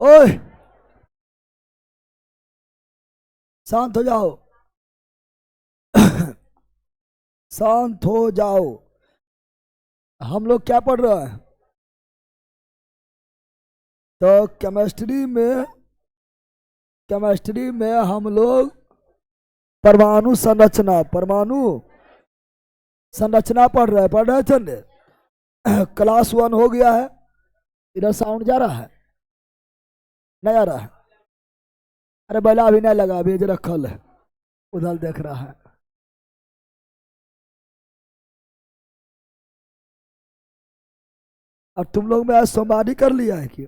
ओए, शांत हो जाओ। शांत हो जाओ। हम लोग क्या पढ़ रहे हैं? तो केमिस्ट्री में हम लोग परमाणु संरचना पढ़ रहे थे ने? क्लास 1 हो गया है। इधर साउंड जा रहा है? नहीं आ रहा है? अरे बैला अभी नहीं लगा, अभी जो रखल है उधर देख रहा है। और तुम लोग में आज सोमवारी कर लिया है कि?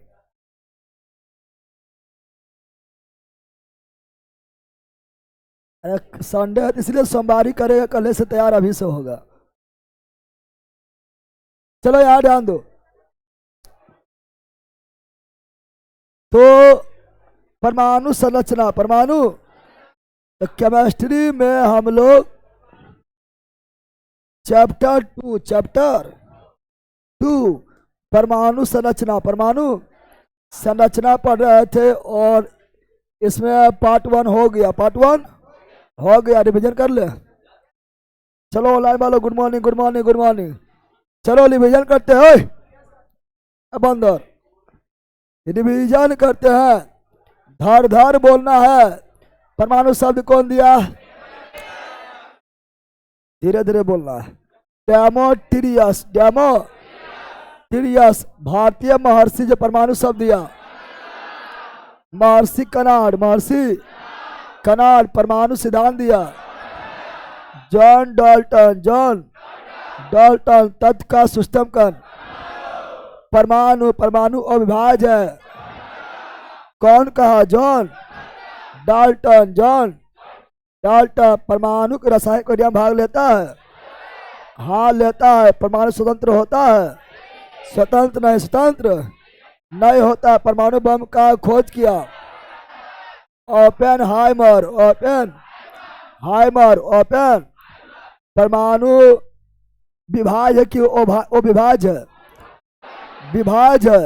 अरे संडे है तो इसलिए सोमवारी करेगा, कल से तैयार अभी से होगा। चलो यार ध्यान दो। तो परमाणु केमिस्ट्री में हम लोग चैप्टर 2 परमाणु संरचना पढ़ रहे थे। और इसमें पार्ट 1 हो गया, रिवीजन कर ले। चलो ऑनलाइन वालों, गुड मॉर्निंग। चलो रिवीजन करते हैं। अब अंदर रिवीजन करते हैं। धर बोलना है। परमाणु शब्द कौन दिया? धीरे धीरे बोलना है। डेमोट्रियस भारतीय महर्षि जो परमाणु शब्द दिया। महर्षि कनाड परमाणु सिद्धांत दिया। जॉन डाल्टन तत्व का सुष्टमकरण। परमाणु अविभाज्य है। कौन कहा? जॉन डाल्टन परमाणु के रासायनिक क्रिया में भाग लेता है। हाँ लेता है। परमाणु स्वतंत्र होता है? स्वतंत्र नहीं होता। परमाणु बम का खोज किया ओपेनहाइमर। परमाणु विभाज्य की विभाज्य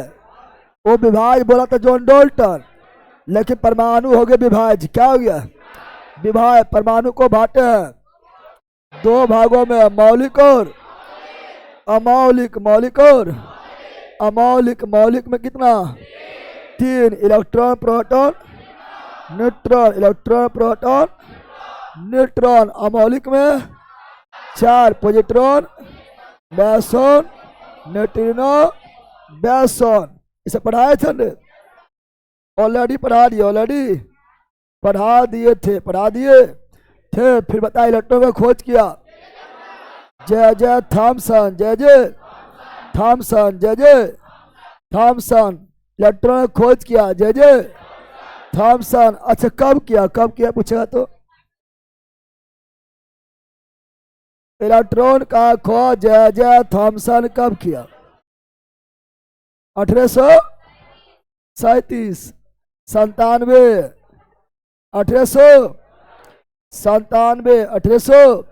वो विभाज्य बोला था जॉन डाल्टन, लेकिन परमाणु हो गया विभाज्य। क्या हो गया? विभाज्य। परमाणु को बांटे हैं 2 भागों में, मौलिक और अमौलिक। मौलिक में कितना? 3 इलेक्ट्रॉन प्रोटॉन न्यूट्रॉन। अमौलिक में 4 पॉजिट्रॉन मैसोन न्यूट्रिनो मैसोन। इसे पढ़ाए थे ने? ऑलरेडी पढ़ा दिए थे। फिर बताया इलेक्ट्रॉन का खोज किया। जय थॉमसन इलेक्ट्रॉन का खोज किया। जय थॉमसन। अच्छा कब किया पूछेगा तो? इलेक्ट्रॉन का खोज जय थॉमसन कब किया? 1837 1800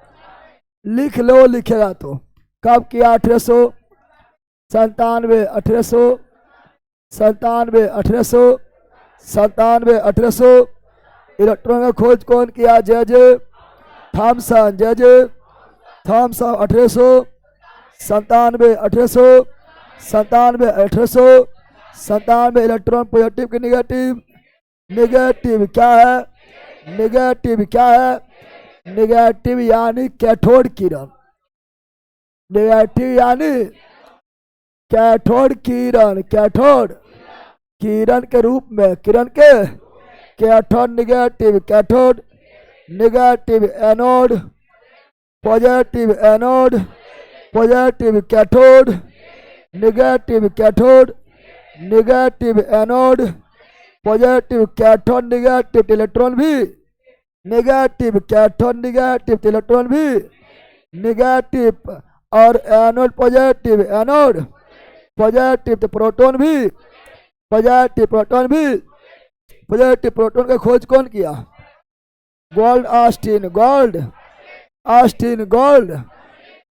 लिख लो, लिखेगा तो। कब किया? 1897 इलेक्ट्रॉन का खोज कौन किया? जय थॉमसन 1897 इलेक्ट्रॉन पॉजिटिव की नेगेटिव क्या है? नेगेटिव यानी कैथोड किरण। किरण के रूप में cathode negative anode positive cathode negative anode positive cathode negative electron भी नेगेटिव कैथोड नेगेटिव इलेक्ट्रॉन भी नेगेटिव। और एनोड पॉजिटिव तो प्रोटॉन भी पॉजिटिव प्रोटॉन का खोज कौन किया?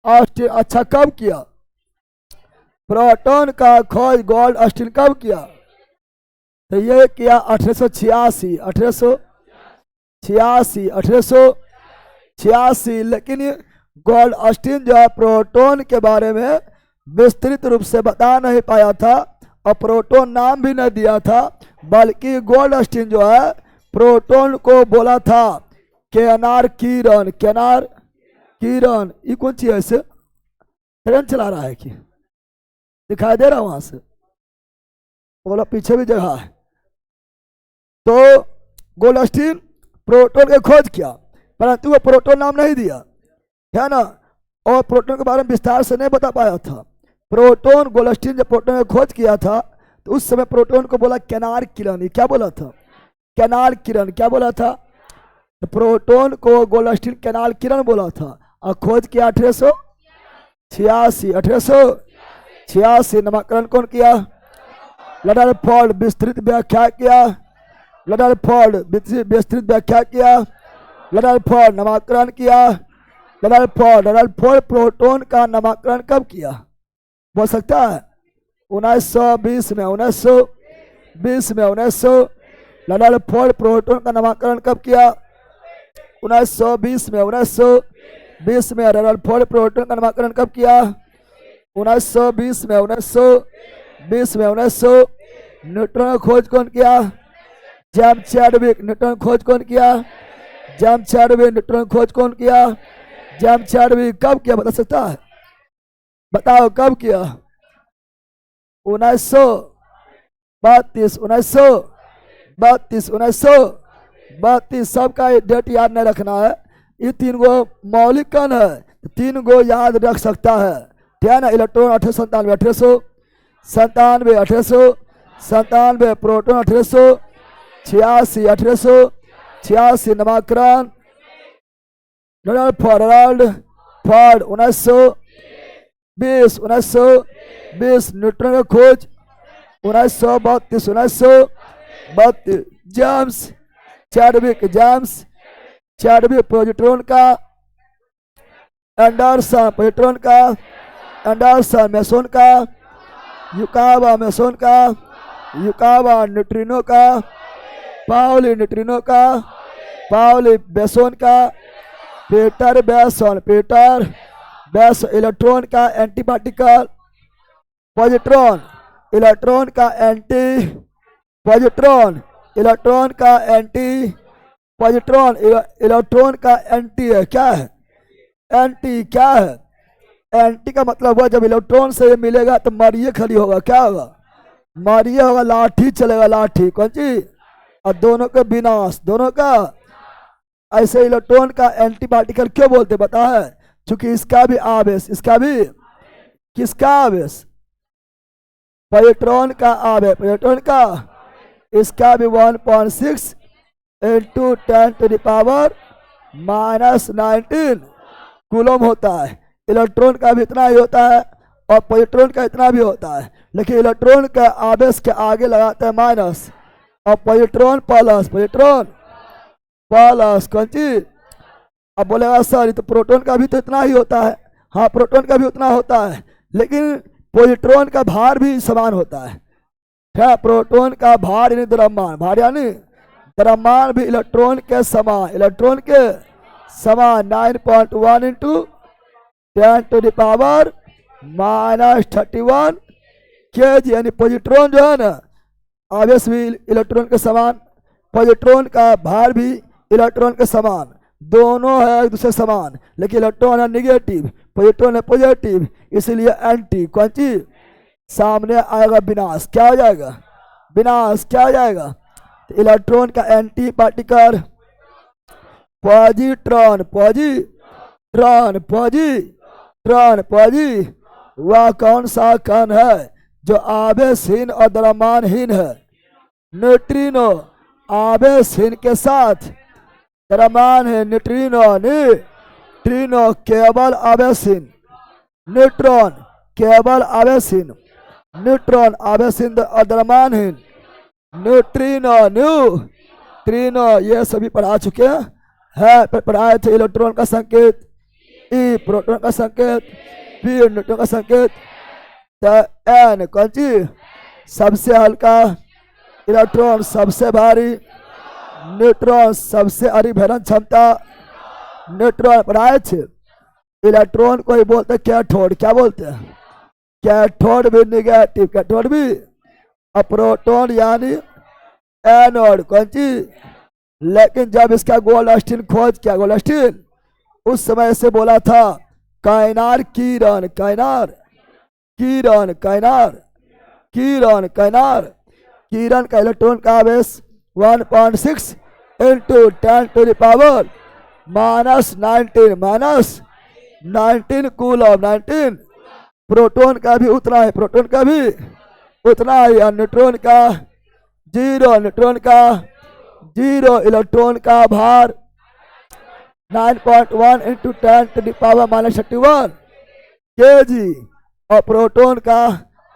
ऑस्टिन। अच्छा कब किया? प्रोटॉन का खोज ऑस्टिन कब किया? तो ये किया 1886 1886। लेकिन गोल्डस्टीन जो है प्रोटॉन के बारे में विस्तृत रूप से बता नहीं पाया था और प्रोटॉन नाम भी नहीं दिया था, बल्कि गोल्डस्टीन जो है प्रोटॉन को बोला था केनार किरण। केनार किरण ये कौन चीज है? ऐसे ट्रेन चला रहा है कि दिखाई दे रहा वहां से? बोला पीछे भी जगह है। तो गोल्डस्टीन प्रोटॉन की खोज किया, परंतु वो प्रोटॉन नाम नहीं दिया, है ना, और प्रोटॉन के बारे में विस्तार से नहीं बता पाया था। प्रोटॉन गोल्डस्टीन जब प्रोटॉन की खोज किया था तो उस समय प्रोटॉन को बोला केनार किरण। ये क्या बोला था? केनार किरण। क्या बोला था? तो प्रोटॉन को गोल्डस्टीन केनार किरण बोला था और खोज किया 1886। नामकरण कौन किया? रदरफोर्ड। विस्तृत व्याख्या किया रदरफोर्ड। विस्तृत व्याख्या किया रदरफोर्ड। नामकरण किया रदरफोर्ड। प्रोटॉन का नामकरण कब किया बोल सकता है? 1920 में। 1920 रदरफोर्ड प्रोटॉन का नामकरण कब किया? 1920 में। 1920 में रदरफोर्ड प्रोटॉन का नामकरण कब किया? 1920 में। 1920 न्यूट्रॉन की खोज कौन किया? James Chadwick. न्यूट्रॉन खोज कौन किया? James Chadwick. न्यूट्रॉन खोज कौन किया? James Chadwick. कब किया बता सकता है? बताओ कब किया? 1932। 1932। सबका डेट याद नहीं रखना है। ये 3 गो मौलिक कण है, 3 गो याद रख सकता है, ठीक है ना। इलेक्ट्रॉन 1897 1897 प्रोटॉन 1886 नामकरण रदरफोर्ड 1920 न्यूट्रॉन की खोज 1932 जेम्स चैडविक पॉजिट्रॉन का एंडरसन मेसोन का युकावा न्यूट्रिनो का पाउली बेसोन का पीटर बेसन इलेक्ट्रॉन का एंटी पार्टिकल पॉजिट्रॉन इलेक्ट्रॉन का एंटी है। क्या है एंटी? क्या है एंटी का मतलब हुआ जब इलेक्ट्रॉन से ये मिलेगा तो मारिए खड़ी होगा। क्या होगा? मारिए होगा, लाठी चलेगा, लाठी कौन सी? और दोनों का विनाश, दोनों का। ऐसे इलेक्ट्रॉन का एंटी पार्टिकल क्यों बोलते पता है? क्योंकि इसका भी आवेश, किसका आवेश? पॉजिट्रॉन का आवेश, इसका भी 1.6 × 10⁻⁻⁹ कूलम होता है। इलेक्ट्रॉन का भी इतना ही होता है और पॉजिट्रॉन का इतना भी होता है, लेकिन इलेक्ट्रॉन का आवेश के आगे लगाते हैं माइनस और पॉजिट्रॉन प्लस कौन चीज? अब बोलेगा सर तो प्रोटॉन का भी तो इतना ही होता है। हाँ, प्रोटॉन का भी उतना होता है, लेकिन पॉजिट्रॉन का भार भी समान होता है। क्या? प्रोटॉन का भार यानी द्रव्यमान, भार यानी द्रव्यमान भी इलेक्ट्रॉन के समान 9.1 × 10⁻⁻31 kg। यानी पॉजिट्रॉन जो है ना आवेश भी इलेक्ट्रॉन के समान, पॉजिट्रॉन का भार भी इलेक्ट्रॉन के समान, दोनों है एक दूसरे समान, लेकिन इलेक्ट्रॉन है निगेटिव, पॉजिट्रॉन है पॉजिटिव, इसलिए एंटी कौन चीज? सामने आएगा विनाश। क्या हो जाएगा? विनाश। क्या हो जाएगा? तो इलेक्ट्रॉन का एंटी पार्टिकल पॉजिट्रॉन वह कौन सा कण है जो आवेशहीन और द्रव्यमानहीन है? न्यूट्रिनो आवेशहीन के साथ द्रव्यमान है। न्यूट्रिनो केवल आवेशहीन, न्यूट्रॉन केवल आवेशहीन, और द्रव्यमानहीन। न्यूट्रिनो ये सभी पढ़ा चुके हैं। पढ़ाए थे इलेक्ट्रॉन का संकेत, ई प्रोटॉन का संकेत, पी न्यूट्रॉन का संकेत, एन कौन सी? सबसे हल्का इलेक्ट्रॉन सबसे भारी, न्यूट्रॉन सबसे अधिभेदन क्षमता, न्यूट्रॉन पढ़ाए थे। इलेक्ट्रॉन को ही बोलते कैथोड, क्या बोलते हैं? कैथोड भी निगेटिव, कैथोड भी। और प्रोटॉन यानी एनोड, कौन चीज? लेकिन जब इसका गोल्डस्टीन खोज किया, गोल्डस्टीन उस समय से बोला था कायनार किरण, कायनार किरण, कायनार किरण, कायनार किरण का इलेक्ट्रॉन का आवेश 1.6 इंटू 10⁻⁻⁻⁹ कूलम, 19। प्रोटॉन का भी उतना है, प्रोटॉन का भी उतना ही। और न्यूट्रॉन का 0, न्यूट्रॉन का 0। इलेक्ट्रॉन का भार 9.1 इंटू 10⁻⁻31 kg और प्रोटॉन का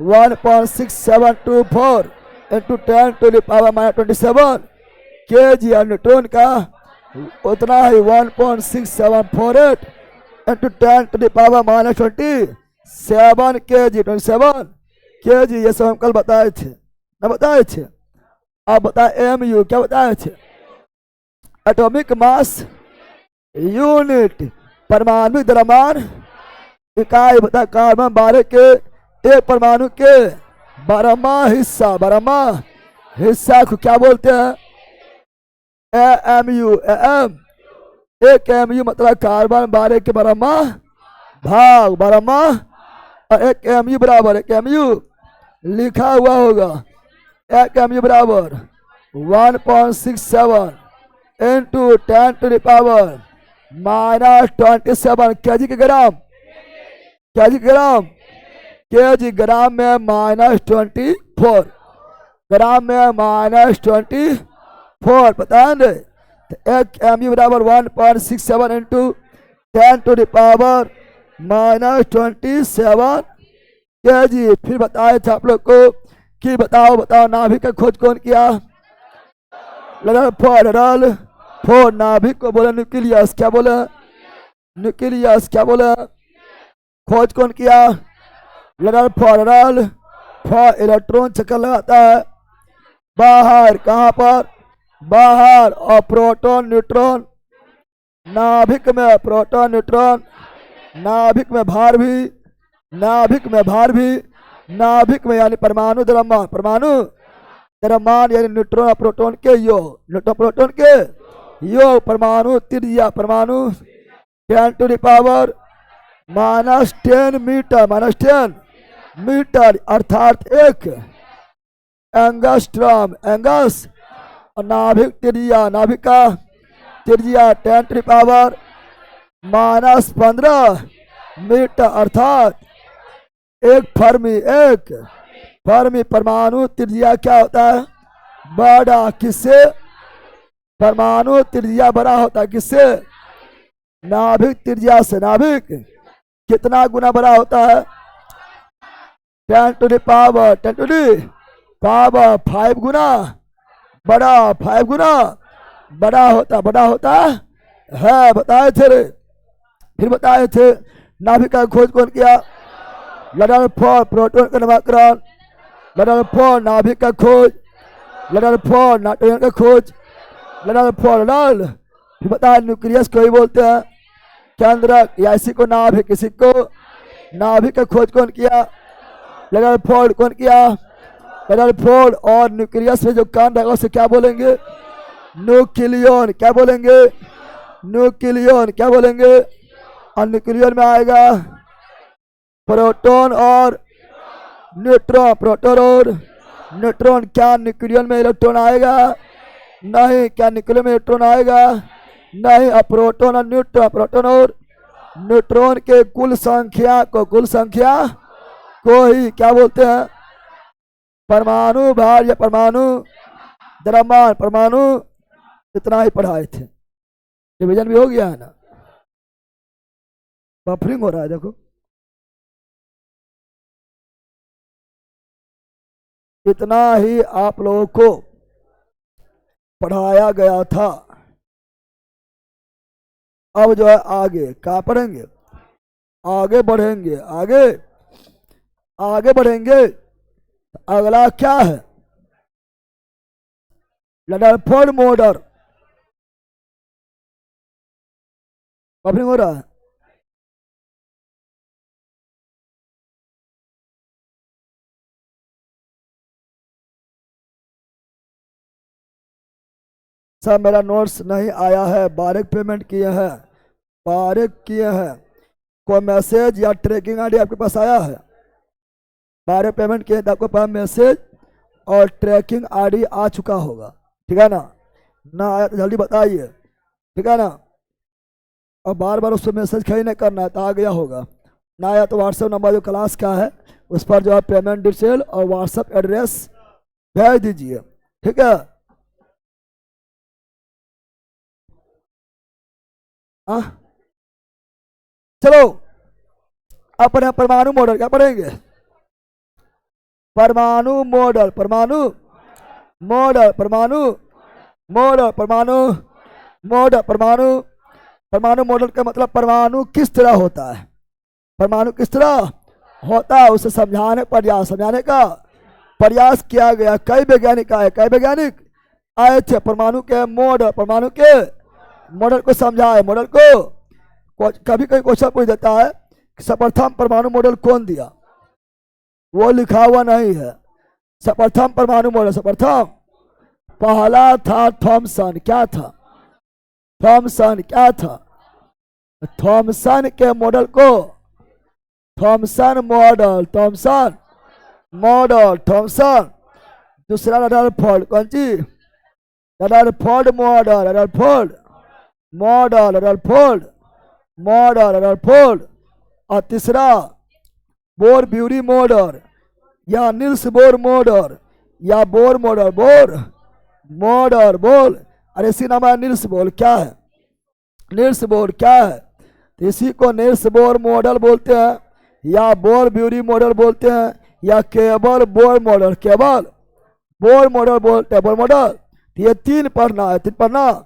1.6724 इंटू 10⁻⁻27 kg और न्यूट्रॉन का उतना ही 1.6748 इंटू 10⁻⁻27 kg, 27 kg। ये सब हम कल बताए थे, ना बताए थे? आप बताए MU, क्या बताए थे? एटॉमिक मास यूनिट, परमाणु द्रव्यमान इकाई। बता कार्बन 12 के एक परमाणु के 12वां हिस्सा, 12वां हिस्सा को क्या बोलते हैं? AMU, AM। एक MU मतलब कार्बन 12 के 12वां भाग, 12वां। और एक MU बराबर, एक MU लिखा हुआ होगा, एक MU बराबर 1.67 इंटू 10⁻⁻27 kg के ग्राम, kg ग्राम, kg ग्राम में -24, ग्राम में -24, पता है ना? तो एक MU बराबर 1.67 इंटू 10⁻⁻27 kg। फिर बताए थे आप लोग को कि बताओ नाभिक का खोज कौन किया? फोर नाभिक को बोले न्यूक्लियस, क्या बोले? न्यूक्लियस, क्या बोले? खोज कौन किया? फॉर इलेक्ट्रॉन चक्कर लगाता है बाहर, कहां पर? बाहर। और प्रोटॉन न्यूट्रॉन नाभिक में, प्रोटॉन न्यूट्रॉन नाभिक में भार भी, नाभिक में भार भी, नाभिक में यानी परमाणु द्रव्यमान, परमाणु द्रव्यमान यानी न्यूट्रॉन और प्रोटॉन के योग, न्यूट्रॉन प्रोटॉन के योग। परमाणु त्रिज्या, परमाणु 10⁻⁻10 मीटर, -10 मीटर अर्थात 1 एंगस्ट्रॉम, एंगस। और नाभिक त्रिज्या, नाभिक का त्रिज्या 10⁻⁻15 मीटर अर्थात 1 फर्मी, 1 फर्मी। परमाणु त्रिज्या क्या होता है? बड़ा, किससे? परमाणु त्रिज्या बड़ा होता है किससे? नाभिक त्रिज्या से। नाभिक कितना गुना बड़ा होता है? 10⁻5 गुना बड़ा, 5 गुना बड़ा होता है। बताए थे रे, फिर बताए थे नाभिक का खोज कौन किया? रदरफोर्ड, प्रोटॉन का नामकरण, रदरफोर्ड नाभिक का खोज, रदरफोर्ड नाइट्रोजन का खोज, रदरफोर्ड। फिर बताया न्यूक्लियस को ही बोलते हैं केंद्रक, या इसी को नाभिक, इसी को नाभिक का खोज कौन किया? रदरफोर्ड। कौन किया? रदरफोर्ड। और न्यूक्लियस में जो कांड रहेगा उसे क्या बोलेंगे? न्यूक्लियन, क्या बोलेंगे? न्यूक्लियन, क्या बोलेंगे? और न्यूक्लियन में आएगा प्रोटॉन और न्यूट्रॉन, प्रोटॉन और न्यूट्रॉन। क्या न्यूक्लियन में इलेक्ट्रॉन आएगा? नहीं। क्या न्यूक्लियन में इलेक्ट्रॉन आएगा? नहीं। अब प्रोटॉन और न्यूट्रॉन, प्रोटॉन और न्यूट्रॉन के कुल संख्या को, कुल संख्या को ही क्या बोलते हैं? परमाणु भार या परमाणु द्रव्यमान। परमाणु इतना ही पढ़ाए थे, रिवीजन भी हो गया है ना? बफरिंग हो रहा है देखो, इतना ही आप लोगों को पढ़ाया गया था। अब जो है आगे क्या पढ़ेंगे? आगे बढ़ेंगे, आगे बढ़ेंगे। अगला क्या है? रदरफोर्ड मॉडल कॉपी हो रहा है। सर मेरा नोट्स नहीं आया है, डायरेक्ट पेमेंट किए हैं, डायरेक्ट किए हैं। कोई मैसेज या ट्रैकिंग आईडी आपके पास आया है? डायरेक्ट पेमेंट किए तो आपके पास मैसेज और ट्रैकिंग आईडी आ चुका होगा, ठीक है ना आया तो जल्दी बताइए, ठीक है ना। और बार बार उससे मैसेज खड़ी नहीं करना है, तो आ गया होगा। ना आया तो व्हाट्सएप नंबर जो क्लास का है उस पर जो है पेमेंट डिटेल और व्हाट्सएप एड्रेस भेज दीजिए, ठीक है। चलो अपने परमाणु मॉडल क्या पढ़ेंगे? परमाणु मॉडल, परमाणु मॉडल, परमाणु मॉडल, परमाणु मॉडल, परमाणु परमाणु मॉडल का मतलब परमाणु किस तरह होता है, परमाणु किस तरह होता है उसे समझाने का प्रयास किया गया। कई वैज्ञानिक आए, कई वैज्ञानिक आए थे, परमाणु के मॉडल को समझाए। मॉडल को कभी कभी क्वेश्चन पूछ देता है कि सर्वप्रथम परमाणु मॉडल कौन दिया, वो लिखा हुआ नहीं है। सर्वप्रथम परमाणु मॉडल, सर्वप्रथम पहला था थॉमसन। क्या था? थॉमसन। क्या था? थॉमसन के मॉडल को Thomson model, Thomson model, Thomson. दूसरा रदरफोर्ड, कौन सी? Rutherford model, Rutherford model, Rutherford model, Rutherford. और तीसरा बोर ब्यूरी मॉडल या निल्स बोर मॉडल या बोर मॉडल, बोर मॉडल, बोल। अरे इसी नाम है निल्स बोर। क्या है निल्स बोर? क्या है? तो इसी को निल्स बोर मॉडल बोलते हैं या बोर ब्यूरी मॉडल बोलते हैं या केवल बोर मॉडल, केवल बोर मॉडल बोलते हैं, बोर मॉडल। तो ये तीन पढ़ना है, तीन पढ़ना।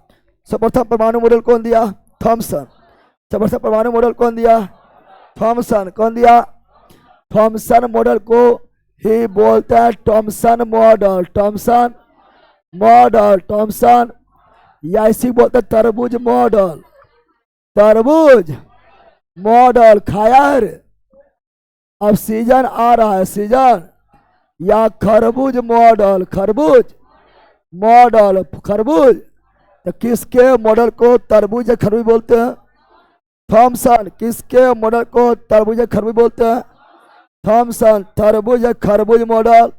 सर्वप्रथम परमाणु मॉडल कौन दिया? थॉमसन। सर्वप्रथम परमाणु मॉडल कौन दिया? थॉमसन। कौन दिया? थॉमसन मॉडल को ही बोलते हैं Thomson model, Thomson model, Thomson. या इसी बोलते हैं तरबूज मॉडल, तरबूज मॉडल। खाया है रे? अब सीजन आ रहा है, सीजन। या खरबूज मॉडल, खरबूज मॉडल, खरबूज। तो किसके मॉडल को तरबूज या खरबूज बोलते हैं? थॉमसन। किसके मॉडल को तरबूज या खरबूज बोलते हैं? थॉमसन। तरबूज या खरबूज मॉडल,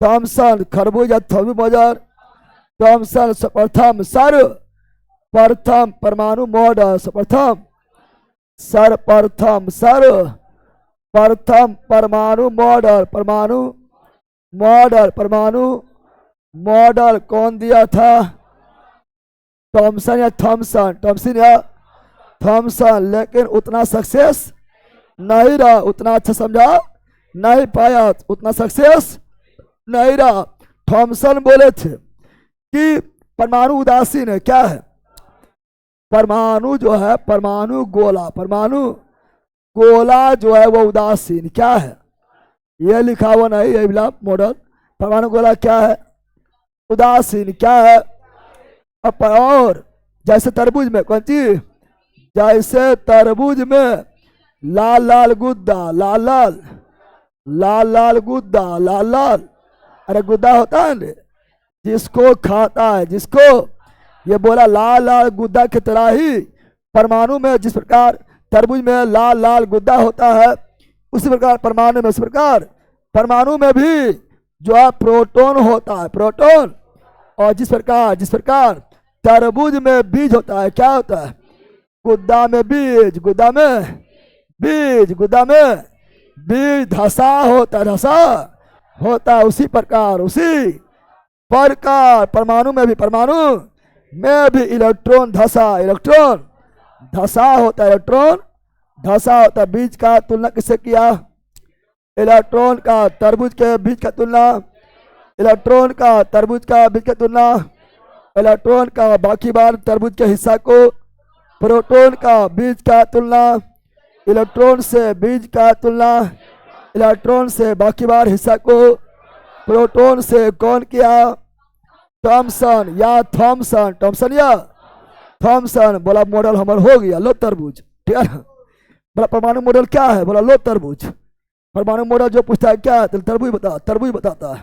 थॉमसन। खरबूज या तरबूज मॉडल, थॉमसन। सर्वप्रथम सर्वप्रथम परमाणु मॉडल, सर्वप्रथम सर्वप्रथम परमाणु मॉडल, परमाणु मॉडल, परमाणु मॉडल कौन दिया था? थॉमसन या थॉमसन, थॉमसन या थॉमसन। लेकिन उतना सक्सेस नहीं रहा, उतना अच्छा समझा नहीं पाया, उतना सक्सेस नहीं रहा। थॉमसन बोले थे कि परमाणु उदासीन है। क्या है? परमाणु जो है, परमाणु गोला, परमाणु गोला जो है वो उदासीन। क्या है? ये लिखा हुआ नहीं है मॉडल। परमाणु गोला क्या है? उदासीन। क्या है? और जैसे तरबूज में कौन सी? जैसे तरबूज में लाल लाल गुद्दा, लाल लाल लाल लाल गुद्दा, लाल लाल। अरे गुद्दा होता है ना, जिसको खाता है, जिसको ये बोला लाल लाल गुद्दा की तरह ही परमाणु में जिस प्रकार तरबूज में लाल लाल गुद्दा होता है, उसी प्रकार परमाणु में, उसी प्रकार परमाणु में भी जो है प्रोटॉन होता है, प्रोटॉन। और जिस प्रकार तरबूज में बीज होता है, क्या होता है? गुद्दा में बीज, गुद्दा में बीज, गुद्दा में बीज। धसा होता है, धसा होता है। उसी प्रकार परमाणु में भी इलेक्ट्रॉन धसा, इलेक्ट्रॉन धसा होता है, इलेक्ट्रॉन धसा होता है। बीज का तुलना किससे किया? इलेक्ट्रॉन का तरबूज के बीज का तुलना, इलेक्ट्रॉन का तरबूज का बीज का तुलना, इलेक्ट्रॉन का बाकी बार तरबूज के हिस्सा को, प्रोटॉन का बीज का तुलना, इलेक्ट्रॉन से बीज का तुलना, इलेक्ट्रॉन से बाकी बार हिस्सा को प्रोटॉन से कौन किया? थॉमसन या थॉमसन, थॉमसन या थॉमसन। बोला मॉडल हमारा हो गया, लो तरबूज। ठीक है ना। बोला परमाणु मॉडल क्या है? बोला लो तरबूज। परमाणु मॉडल जो पूछता है क्या है, तो तरबूज बता, तरबूज बताता है।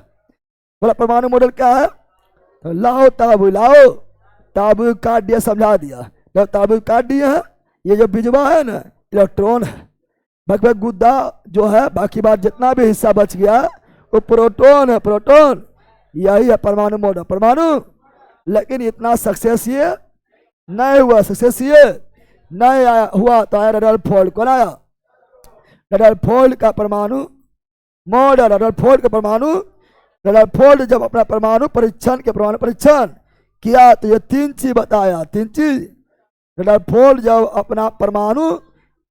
बोला परमाणु मॉडल क्या है? तो लाओ ताबू, लाओ ताबू काट दिया, समझा दिया। जब ताबू काट दिए हैं, ये जो बिजवा है ना, इलेक्ट्रॉन है। बाकी गुद्दा जो है, बाकी बात जितना भी हिस्सा बच गया वो प्रोटॉन है, प्रोटॉन। यही है परमाणु मॉडल, परमाणु। लेकिन इतना सक्सेस ये नहीं हुआ, सक्सेस ये नहीं आया हुआ। तो आया रदरफोर्ड। कौन आया? रदरफोर्ड का परमाणु मॉडल। रदरफोर्ड का परमाणु, रदरफोर्ड जब अपना परमाणु परीक्षण के परमाणु परीक्षण किया तो ये 3 चीज बताया, 3 चीज। रदरफोर्ड जब अपना परमाणु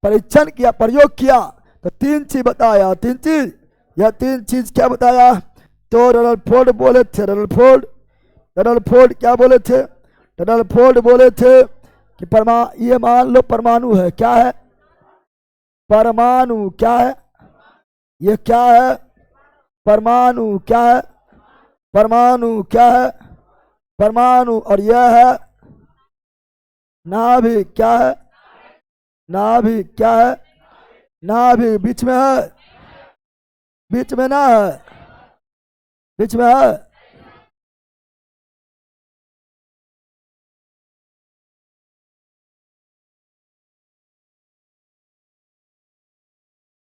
परीक्षण किया, प्रयोग किया, तो 3 चीज बताया, 3 चीज। यह 3 चीज क्या बताया? तो रदरफोर्ड बोले थे, रदरफोर्ड क्या बोले थे? रदरफोर्ड बोले थे कि ये मान लो परमाणु है। क्या है? परमाणु। क्या है? ये क्या है? परमाणु। क्या है? परमाणु। क्या है? परमाणु। और यह है नाभिक। क्या है? नाभिक। क्या है? नाभिक। बीच में है, बीच में ना है, बीच में है।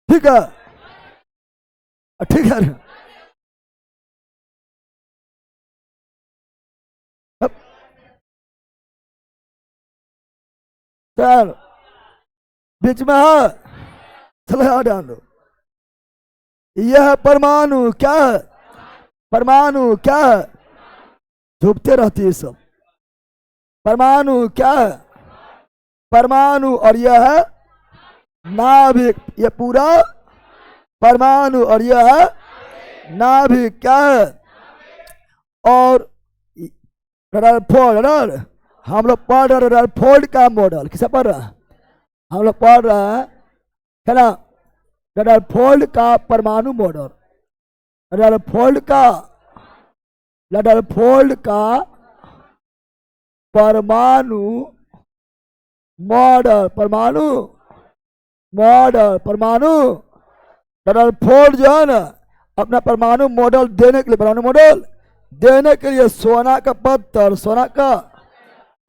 ठीक है, ठीक है। चल बीच में है, चलो यहाँ डाल दो। यह है परमाणु। क्या है? परमाणु। क्या है? झुकते रहती है सब। परमाणु। क्या है? परमाणु। और यह है नाभिक। ये पूरा परमाणु और यह है नाभिक। क्या है? और रदरफोर्ड, हम लोग पढ़ रहे रदरफोर्ड का मॉडल। किसे पढ़ रहा है? हम लोग पढ़ रहे हैं, है ना, रदरफोर्ड का परमाणु मॉडल। रदरफोर्ड का परमाणु मॉडल, परमाणु मॉडल, परमाणु। रदरफोर्ड जो है ना, अपना परमाणु मॉडल देने के लिए, परमाणु मॉडल देने के लिए सोना का पत्थर, सोना का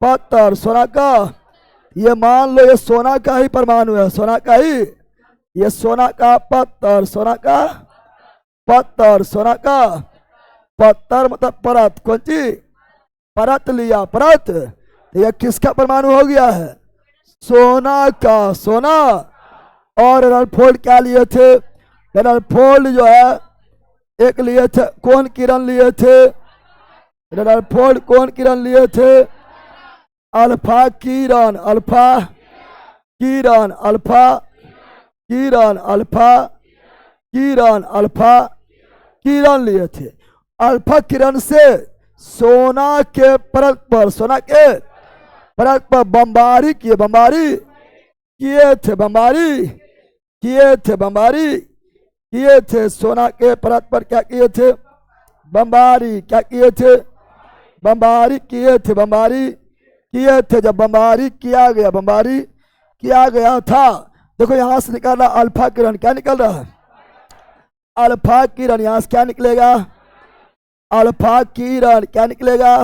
पत्थर, सोना का, ये मान लो ये सोना का ही परमाणु है, सोना का ही। ये सोना का पत्थर, सोना का पत्थर, सोना का पत्थर मतलब परत। कौन सी परत लिया? परत। तो यह किसका परमाणु हो गया है? सोना का, सोना। और रदरफोर्ड क्या लिए थे? रदरफोर्ड जो है एक लिए थे, कौन किरण लिए थे? रदरफोर्ड कौन किरण लिए थे? अल्फा किरण, अल्फा किरण, अल्फा किरण, अल्फा किरण, अल्फा किरण लिए थे। अल्फा किरण से सोना के परत पर, सोना के परत पर बमबारी किए, बमबारी किए थे, बमबारी किए थे, बमबारी किए थे। सोना के परत पर क्या किए थे? बमबारी। क्या किए थे? बमबारी किए थे, बमबारी किए थे। जब बमबारी किया गया, बमबारी किया गया था, देखो यहां से निकल रहा अल्फा किरण। क्या निकल रहा है? अल्फा किरण। यहां से क्या निकलेगा? अल्फा किरण। क्या निकलेगा?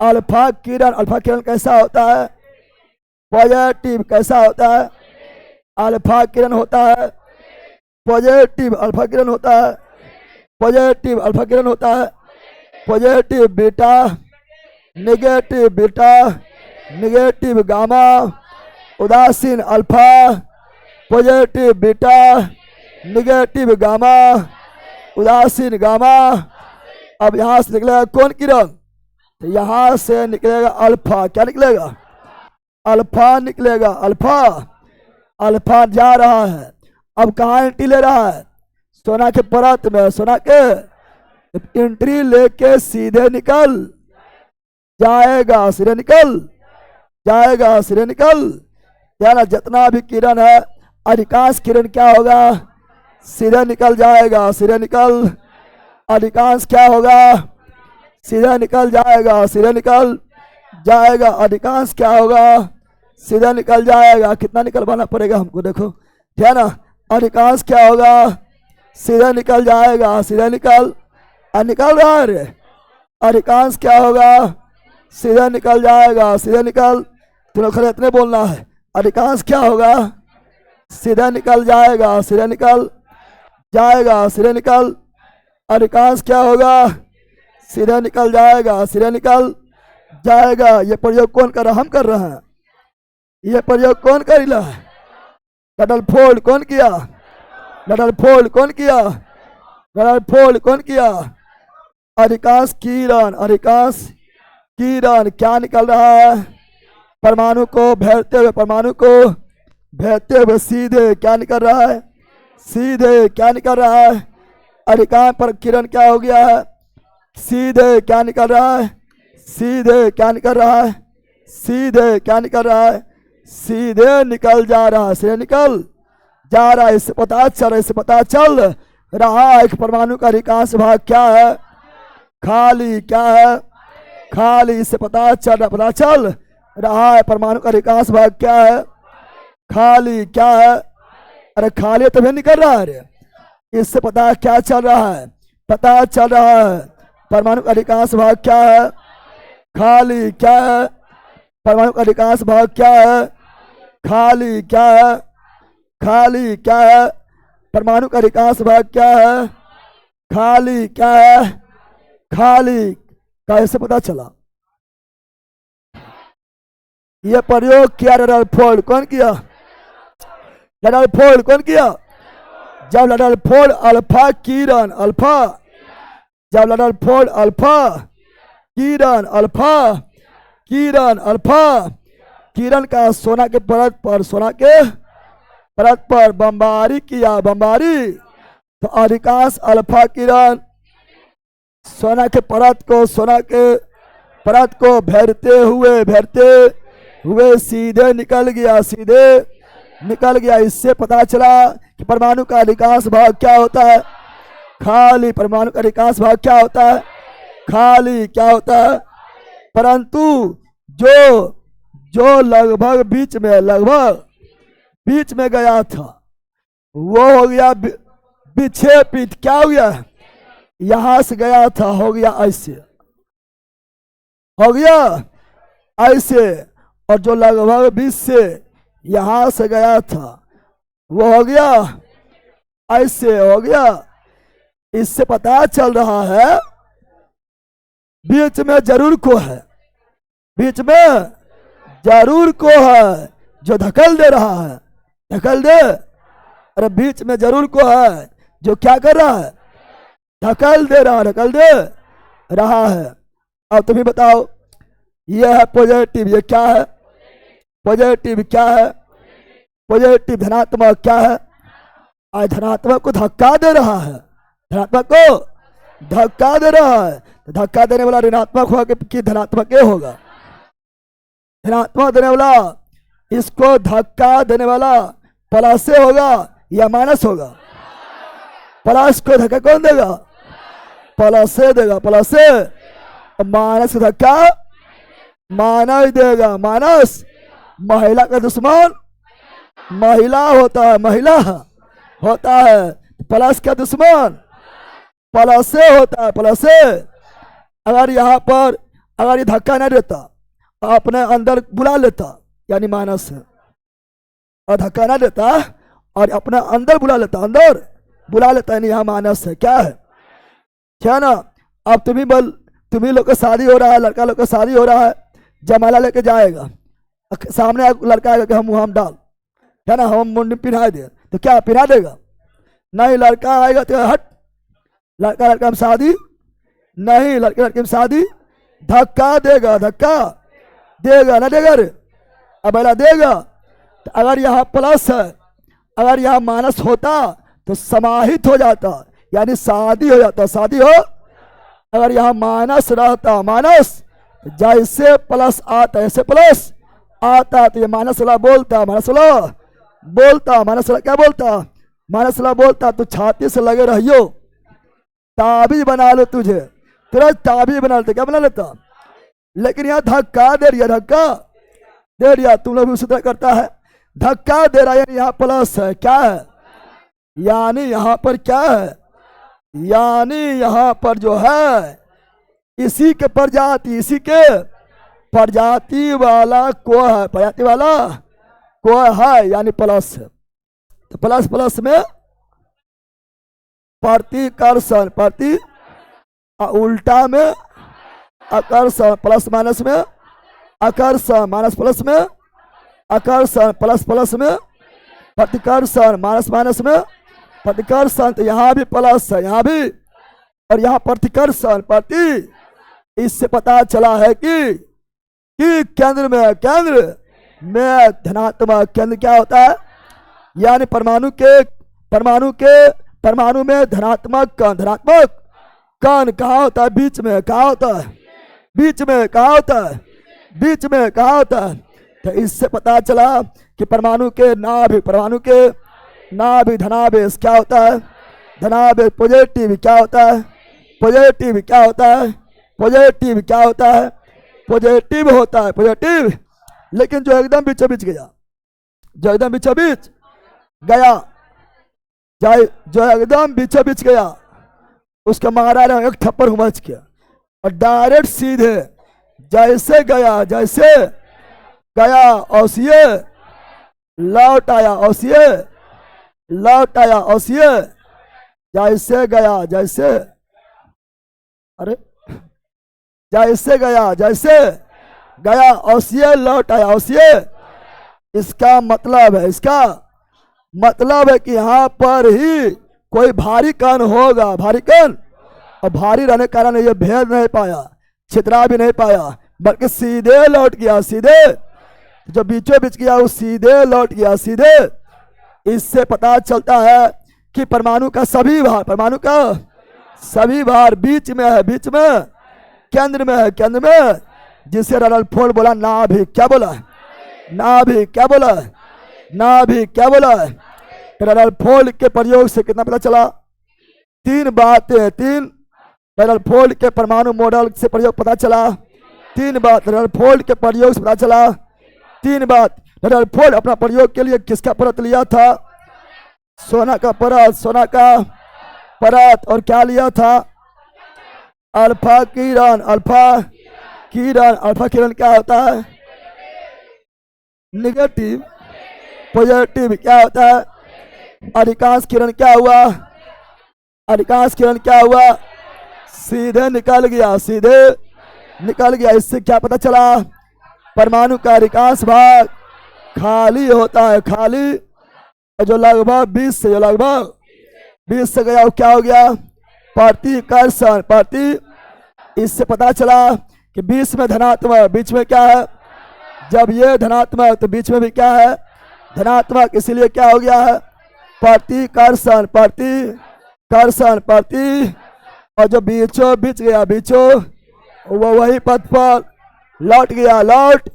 अल्फा किरण। अल्फा किरण कैसा होता है? पॉजिटिव। कैसा होता है? अल्फा किरण होता है पॉजिटिव। अल्फा किरण होता है पॉजिटिव। अल्फा किरण होता है positive beta, negative beta, negative gamma, उदासीन alpha, positive beta, negative gamma, उदासीन गामा। अब यहां से निकलेगा कौन किरण? तो यहां से निकलेगा अल्फा। क्या निकलेगा? अल्फा निकलेगा, अल्फा। अल्फा जा रहा है, अब कहाँ एंट्री ले रहा है? सोना के परत में, सोना के एंट्री लेके सीधे निकल जाएगा, सीधे निकल जाएगा, सीधे निकल जाना। जितना भी किरण है, अधिकांश किरण क्या होगा? सीधे निकल जाएगा, सीधे निकल। अधिकांश क्या होगा? सीधा निकल जाएगा, सीधा निकल जाएगा। अधिकांश क्या होगा, सीधा निकल जाएगा। कितना निकलवाना पड़ेगा हमको, देखो ठीक है ना। अधिकांश क्या होगा, सीधा निकल जाएगा, सीधा निकल निकल रहा है रे। अधिकांश क्या होगा, सीधा निकल जाएगा, सीधा निकल। तुम्हें खड़े इतने बोलना है। अधिकांश क्या होगा, सीधा निकल जाएगा, सीधा निकल जाएगा, सीधा निकल। अधिकांश क्या होगा, सीधा निकल जाएगा, सीधा निकल जाएगा। ये प्रयोग कौन कर रहा, हम कर रहे हैं। ये प्रयोग कौन कर रहा है, डबल फोल्ड कौन किया, डबल फोल्ड कौन किया, डबल फोल्ड कौन किया। अधिकांश किरण, अधिकांश किरण क्या निकल रहा है, परमाणु को घेरते हुए, परमाणु को घेरते हुए सीधे क्या निकल रहा है, सीधे क्या निकल रहा है। अधिकांश पर किरण क्या हो गया है, सीधे क्या निकल रहा है, सीधे क्या निकल रहा है, सीधे क्या निकल रहा है, सीधे निकल जा रहा है, सीधे निकल जा रहा है। इससे पता चल रहा, इससे पता चल रहा है कि परमाणु का अधिकांश भाग क्या है, खाली क्या है, खाली। इससे पता चल रहा, पता चल रहा है परमाणु का अधिकांश भाग क्या है, खाली क्या है। अरे खाली तभी निकल रहा है रे। इससे पता क्या चल रहा है, पता चल रहा है परमाणु का अधिकांश भाग क्या है, खाली क्या है। परमाणु का अधिकांश भाग क्या है, खाली क्या है, खाली क्या है। परमाणु का अधिकांश भाग क्या है, खाली क्या है, खाली। कैसे पता चला, यह प्रयोग किया रदरफोर्ड कौन किया, रदरफोर्ड कौन किया। जब रदरफोर्ड अल्फा किरण, अल्फा, जब रदरफोर्ड अल्फा किरण, अल्फा किरण, अल्फा किरण का सोना के परत पर, सोना के परत पर बमबारी किया, बमबारी। तो अधिकांश अल्फा किरण सोना के परत को, सोना के परत को घेरते हुए सीधे निकल गया, सीधे निकल गया। इससे पता चला कि परमाणु का अधिकांश भाग क्या होता है, खाली। परमाणु का अधिकांश भाग क्या होता है, खाली क्या होता है। परंतु जो लगभग बीच में, लगभग बीच में गया था, वो हो गया विक्षेपित। क्या हो गया, यहां से गया था, हो गया ऐसे, हो गया ऐसे। और जो लगभग बीच से यहां से गया था, वो हो गया ऐसे, हो गया। इससे पता चल रहा है बीच में जरूर को है, बीच में जरूर को है जो धकल दे रहा है, धकल दे। अरे बीच में जरूर को है जो क्या कर रहा है, धकल दे रहा है, धकल दे रहा है। अब तुम्हें बताओ, यह है पॉजिटिव, ये क्या है, पॉजिटिव क्या है, पॉजिटिव धनात्मक क्या है। आज धनात्मक को धक्का दे रहा है, धनात्मक को धक्का दे रहा है। तो धक्का देने वाला ऋणात्मक होगा कि धनात्मक होगा, धनात्मक देने वाला, इसको धक्का देने वाला प्लस से होगा या माइनस होगा। प्लस को धक्का कौन देगा, प्लस से देगा, प्लस से। माइनस का धक्का माइनस देगा, माइनस। महिला का दुश्मन महिला होता है, महिला होता है। प्लस का दुश्मन प्लस से होता है, प्लस से। अगर यहाँ पर अगर ये धक्का नहीं देता, अपने अंदर बुला लेता, यानी माइनस है, और धक्का ना देता और अपने अंदर बुला लेता, अंदर बुला लेता, यानी यहाँ माइनस है। क्या है ना। अब तुम्ही लोग का शादी हो रहा है, लड़का लोग का शादी हो रहा है, जयमाला लेके जाएगा, सामने लड़का आएगा कि हम डाल, है ना, हम मुंडी पिन्हा दे, तो क्या पिन्हा देगा, नहीं। लड़का आएगा तो हट, लड़का हम शादी नहीं, लड़के में शादी, धक्का देगा, धक्का देगा ना, देगा रे, अब पहला देगा। तो अगर यहाँ प्लस है, अगर यहाँ माइनस होता तो समाहित हो जाता, यानी शादी हो जाता, शादी हो। अगर यहाँ माइनस रहता, माइनस, जैसे प्लस आता ऐसे प्लस आता, तो ये माइनस वाला बोलता, माइनस वाला बोलता, माइनस वाला क्या बोलता, माइनस वाला बोलता। तो छाती से लगे रहियो, ताबीज बना लो तुझे, तुरंत ताबी बना लेते, क्या बना लेता। लेकिन यहाँ धक्का दे दिया, धक्का दे दिया। तुम लोग भी उसी तरह करता है, धक्का दे रहा है, यानी यहाँ प्लस है, क्या है, यानी यहाँ पर क्या है, यानी यहाँ पर जो है इसी के प्रजाति, इसी के प्रजाति वाला को है, प्रजाति वाला को है, यानी प्लस है। तो प्लस प्लस में प्रतिकर्षण, प्रति उल्टा में आकर्षण, प्लस माइनस में आकर्षण, माइनस प्लस में आकर्षण, प्लस प्लस में प्रतिकर्षण, माइनस माइनस में प्रतिकर्षण। तो यहाँ भी प्लस है, यहाँ भी, और यहाँ प्रतिकर्षण, प्रति। इससे पता चला है कि केंद्र में, केंद्र में धनात्मक, केंद्र क्या होता है, यानी परमाणु में धनात्मक कण, धनात्मक कण कहाँ होता है, बीच में, कहाँ होता है, बीच में, कहाँ होता है, बीच में, कहाँ होता है। तो इससे पता चला कि परमाणु के नाभि धनावेश क्या होता है, धनावेश पॉजिटिव क्या होता है, पॉजिटिव क्या होता है, पॉजिटिव क्या होता है, पॉजिटिव होता है, पॉजिटिव। लेकिन जो एकदम बीचों बीच गया, जो एकदम बीचों बीच गया, जो एकदम बीचों बीच गया, उसका मारा एक थप्पड़ मच गया और डायरेक्ट सीधे जैसे गया, जैसे गया औसीए लौट आया, औसीए लौट आया, औसीए जैसे गया, जैसे, अरे जैसे गया, जैसे गया औसीए लौट आया, औसीए। इसका मतलब है, इसका मतलब है कि यहाँ पर ही कोई भारी कण होगा, भारी कण, और भारी रहने के कारण ये भेद नहीं पाया, छितरा भी नहीं पाया, बल्कि सीधे लौट गया, सीधे, जो बीचों बीच गया वो सीधे लौट गया, सीधे। इससे पता चलता है कि परमाणु का सभी भार, परमाणु का सभी भार बीच में है, बीच में, केंद्र में है, केंद्र में, जिसे रदरफोर्ड बोला नाभि, क्या बोला, नाभि, क्या बोला, नाभि, क्या बोला। रदरफोर्ड के प्रयोग से कितना पता चला, तीन बातें, तीन रदरफोर्ड के परमाणु मॉडल से प्रयोग पता चला, तीन बात रदरफोर्ड के प्रयोग से पता चला, तीन बात। रदरफोर्ड अपना प्रयोग के लिए किसका परत लिया था, सोना का परत, सोना का परत, और क्या लिया था, अल्फा किरण, अल्फा किरण। अल्फा किरण क्या होता है, निगेटिव, पॉजिटिव क्या होता है, अधिकांश किरण क्या हुआ, अधिकांश किरण क्या हुआ, सीधे निकल गया, सीधे निकल गया। इससे क्या पता चला, परमाणु का अधिकांश भाग खाली होता है, खाली, और जो लगभग 20 से, जो लगभग 20 से गया वो क्या हो गया, प्रतिकर्षण, प्रति। इससे पता चला कि 20 में धनात्मक, बीच में क्या है, जब ये धनात्मक तो बीच में भी क्या है, धनात्मक, इसीलिए क्या हो गया है, प्रतिकर्षण, प्रतिकर्षण, प्रति। और जो बीचों बीच गया, बीचों, वो वही पथ पर लौट गया, लौट।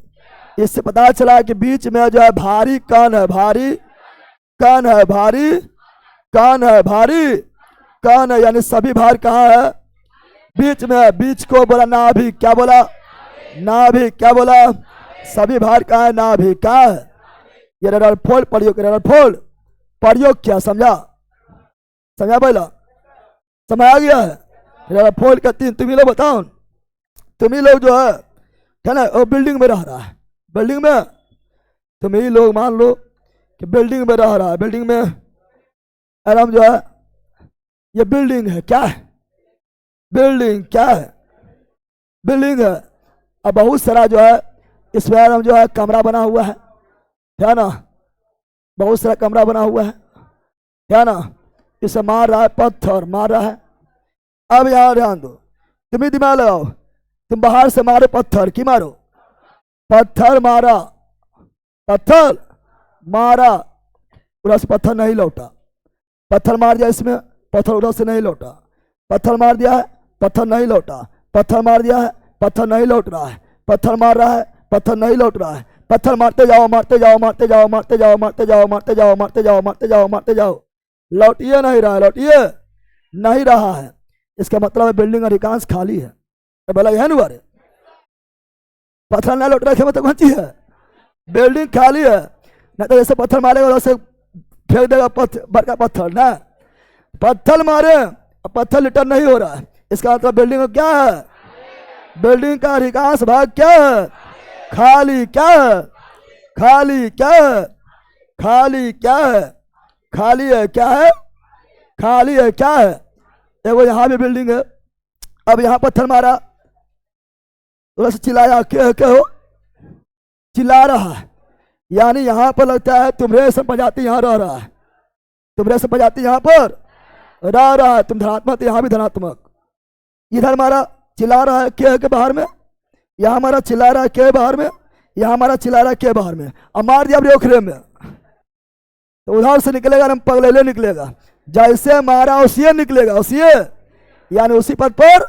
इससे पता चला कि बीच में जो है भारी कण है, भारी कण है, भारी कण है, भारी कण है, यानी सभी भार कहाँ है, बीच में। बीच को बोला नाभि, क्या बोला, नाभि, क्या बोला, सभी भार कहाँ है, नाभि का है। ये रदरफोर्ड प्रयोग, रदरफोर्ड प्रयोग क्या समझा, समझा पहला, समझ आ गया है। रदरफोर्ड का तीन, तुम ही लोग बताओ, तुम ही लोग जो है ना, वो बिल्डिंग में रह रहा है, बिल्डिंग में, तुम ही लोग मान लो कि बिल्डिंग में रह रहा है, बिल्डिंग में आराम जो है, ये बिल्डिंग है, क्या है, बिल्डिंग क्या है, बिल्डिंग है। अब बहुत सारा जो है इसमें आराम जो है कमरा बना हुआ है ना, बहुत सारा कमरा बना हुआ है ना। इसे मार रहा है पत्थर, मार रहा है। अब यहाँ ध्यान दो, तुम ही दिमाग लगाओ, तुम बाहर से मारो पत्थर, की मारो, पत्थर मारा, पत्थर मारा, उधर से पत्थर नहीं लौटा, पत्थर मार दिया इसमें, पत्थर उधर से नहीं लौटा, पत्थर मार दिया है, पत्थर नहीं लौटा, पत्थर मार दिया है, पत्थर नहीं लौट रहा है, पत्थर मार रहा है, पत्थर नहीं लौट रहा है, पत्थर मारते जाओ, मारते जाओ, मारते जाओ, मारते जाओ, मारते जाओ, मारते जाओ, मारते जाओ, मारते जाओ, मारते जाओ, लौटिए नहीं रहा है, लौटिए नहीं रहा है। इसका मतलब है बिल्डिंग अधिकांश खाली है। तो बोला यह नहीं, पत्थर ना लौट रखे मतलब कौन चीज है, बिल्डिंग खाली है। ना तो जैसे पत्थर मारेगा वैसे फेंक देगा बड़का पत्थर ना, पत्थर मारे पत्थर लिटर नहीं हो रहा है, इसका मतलब बिल्डिंग का क्या है, बिल्डिंग का अधिकांश भाग क्या है, खाली। क्या है, खाली। क्या है, खाली। क्या है, खाली है। क्या है, खाली है। क्या है, देखो यहाँ भी बिल्डिंग है, अब यहाँ पत्थर मारा, थोड़ा सा चिल्लाया, क्या हो, चिल्ला रहा है, यानी यहाँ पर लगता है तुम्हारे सब प्रजाति यहाँ रह रहा है, तुम्हारे सब प्रजाति यहाँ पर रह रहा है, तुम धनात्मक तो यहाँ भी धनात्मक। इधर हमारा चिल्ला रहा है के बाहर में, यहाँ हमारा चिल्ला रहा है के बाहर में, यहाँ हमारा चिल्ला रहा है के बाहर में, अब मार दिया रेखरे में तो उधर से निकलेगा ना पगलेले निकलेगा, जैसे मारा उसी निकलेगा, उसी यानी उसी पद पर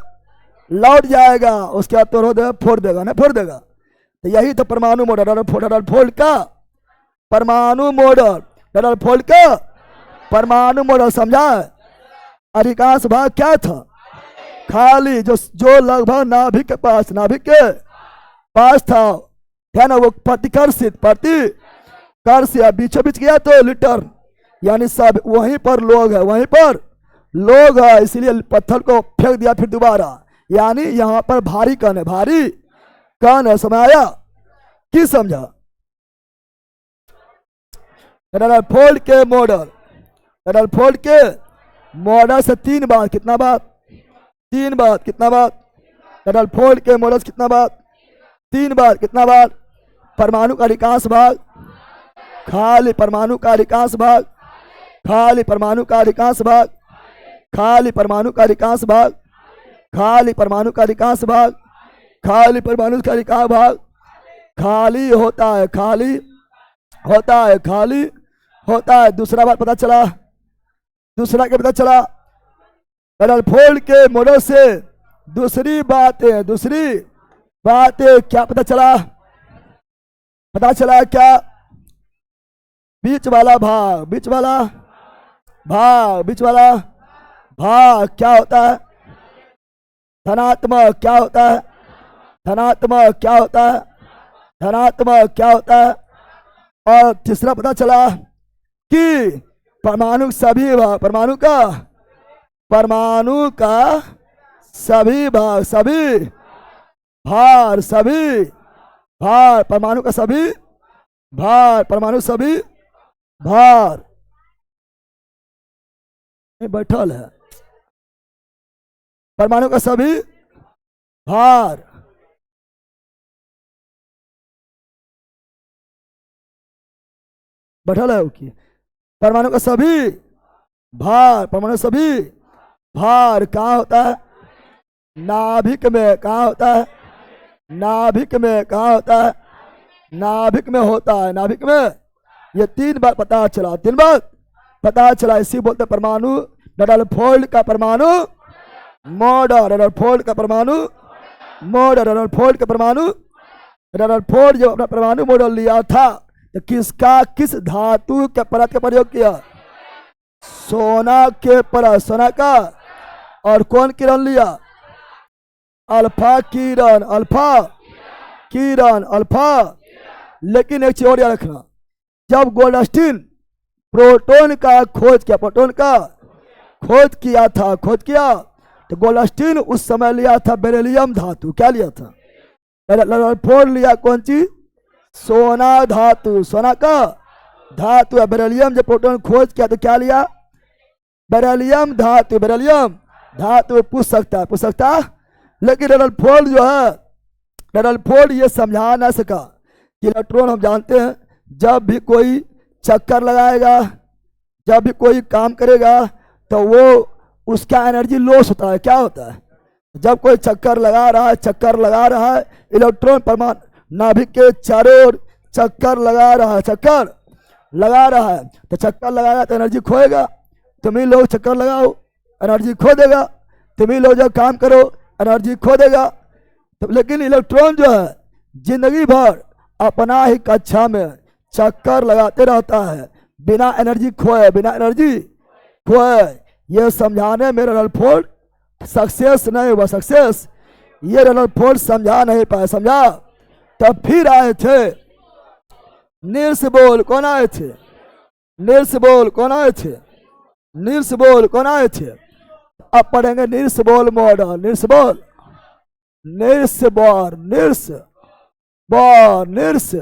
लौट जाएगा, उसके बाद तोड़ देगा, फोड़ देगा ना, फोड़ देगा। तो यही तो परमाणु मॉडल, रदरफोर्ड का परमाणु मॉडल, रदरफोर्ड का परमाणु मॉडल, समझा। अधिकांश भाग क्या था, खाली, जो लगभग नाभिक के पास, नाभिक के पास था, है ना, वो प्रतिकर्षित, प्रतिकर्षित बीचों बीच गया तो लिटर, यानी सब वहीं पर लोग है, वहीं पर लोग है, इसीलिए पत्थर को फेंक दिया फिर दोबारा, यानी यहाँ पर भारी कण है, भारी कण है, समझाया कि समझा। रदरफोर्ड के मॉडल, रदरफोर्ड के मॉडल से 3 बात, कितना बात, 3 बात, कितना बात, रदरफोर्ड के मॉडल से कितना बात, 3 बात, कितना बात, परमाणु का अधिकांश भाग खाली, परमाणु का अधिकांश भाग खाली, परमाणु का अधिकांश भाग खाली, परमाणु का अधिकांश भाग खाली, परमाणु का अधिकांश भाग खाली, परमाणु का अधिकांश भाग खाली होता है, खाली होता है, खाली होता है। दूसरा बात पता चला, दूसरा क्या पता चला, रदरफोर्ड के मॉडल से दूसरी बातें, दूसरी बातें क्या पता चला, पता चला क्या, बीच वाला भाग, बीच वाला भाग, बीच वाला भाग क्या होता है, धनात्मक। क्या होता है, धनात्मक। क्या होता है, धनात्मक। क्या होता है, और तीसरा पता चला कि परमाणु सभी भाग, परमाणु का, परमाणु का सभी भाग, सभी भार, सभी भार, परमाणु का सभी भार, परमाणु सभी भार बैठल है, परमाणु का सभी भार, बैठल है कि परमाणु का सभी भार, परमाणु सभी भार कहाँ होता है, नाभिक में। कहाँ होता है, नाभिक में। कहाँ होता है, नाभिक में होता है, नाभिक में। ये 3 बार पता चला, 3 बार पता चला, इसी बोलते परमाणु, रदरफोर्ड का परमाणु मॉडल, रदरफोर्ड का परमाणु मॉडल, रदरफोर्ड का परमाणु, रदरफोर्ड जो अपना परमाणु मॉडल लिया था तो किसका, किस धातु के परत का प्रयोग किया, सोना के परत, सोना का, और कौन किरण लिया, अल्फा किरण, अल्फा किरण, अल्फा। लेकिन एक चीज और याद रखना, जब गोल्डस्टीन प्रोटॉन का खोज किया, प्रोटॉन का खोज किया था, खोज किया, तो गोल्डस्टीन उस समय लिया था बेरिलियम धातु। क्या लिया था, रदरफोर्ड लिया कौन चीज, सोना धातु, सोना का धातु है। बेरिलियम जब प्रोटॉन खोज किया तो क्या लिया, बेरिलियम धातु, बेरिलियम धातु। पूछ सकता है, पूछ सकता है, लेकिन रदरफोर्ड जो है, रदरफोर्ड ये समझा ना सका कि इलेक्ट्रॉन, हम जानते हैं जब भी कोई चक्कर लगाएगा, जब भी कोई काम करेगा तो वो उसका एनर्जी लॉस होता है। क्या होता है, जब कोई चक्कर लगा रहा है, चक्कर लगा रहा है, इलेक्ट्रॉन परमाणु नाभिक के चारों ओर चक्कर लगा रहा है, चक्कर लगा रहा है, तो चक्कर लगाएगा तो एनर्जी खोएगा। तुम ही लोग चक्कर लगाओ, एनर्जी खो देगा, तुम ही लोग जब काम करो एनर्जी खो देगा। तो लेकिन इलेक्ट्रॉन जो है जिंदगी भर अपना ही कक्षा में चक्कर लगाते रहता है, बिना एनर्जी खोए, बिना एनर्जी खोए। ये समझाने में रदरफोर्ड सक्सेस नहीं हुआ, सक्सेस। ये रदरफोर्ड समझा नहीं पाए, समझा। तब फिर आए थे नील्स बोर, कौन आए थे? नील्स बोर, कौन आए थे? नील्स बोर, कौन आए थे? अब पढ़ेंगे Niels Bohr model, Niels Bohr, Niels Bohr, Niels Bohr, Niels,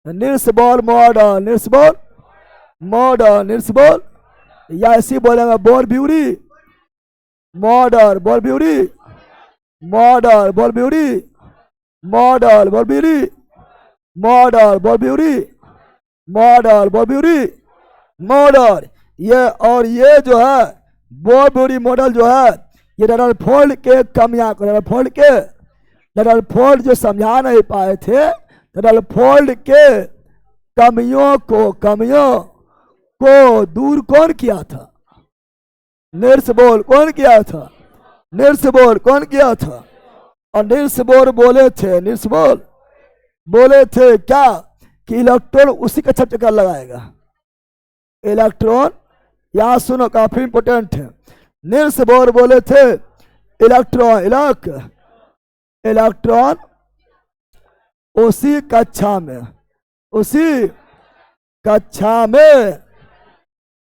Niels Bohr model, Niels Bohr model, Niels Bohr, या ऐसी बोलेंगे bore Bury model, bore Bury model, bore Bury model, bore Bury model, bore Bury model, bore Bury model. ये और ये जो है bore Bury model जो है, ये रदरफोर्ड के कमियां को, रदरफोर्ड जो समझा नहीं पाए थे, रदरफोर्ड के कमियों को दूर कौन किया था? Niels Bohr. कौन किया था? Niels Bohr. कौन किया था? और नील्स बोर बोले थे, नील्स बोर बोले थे क्या कि इलेक्ट्रॉन उसी का चक्कर लगाएगा। इलेक्ट्रॉन, यहां सुनो काफी इंपोर्टेंट है। नील्स बोर बोले थे इलेक्ट्रॉन उसी कक्षा में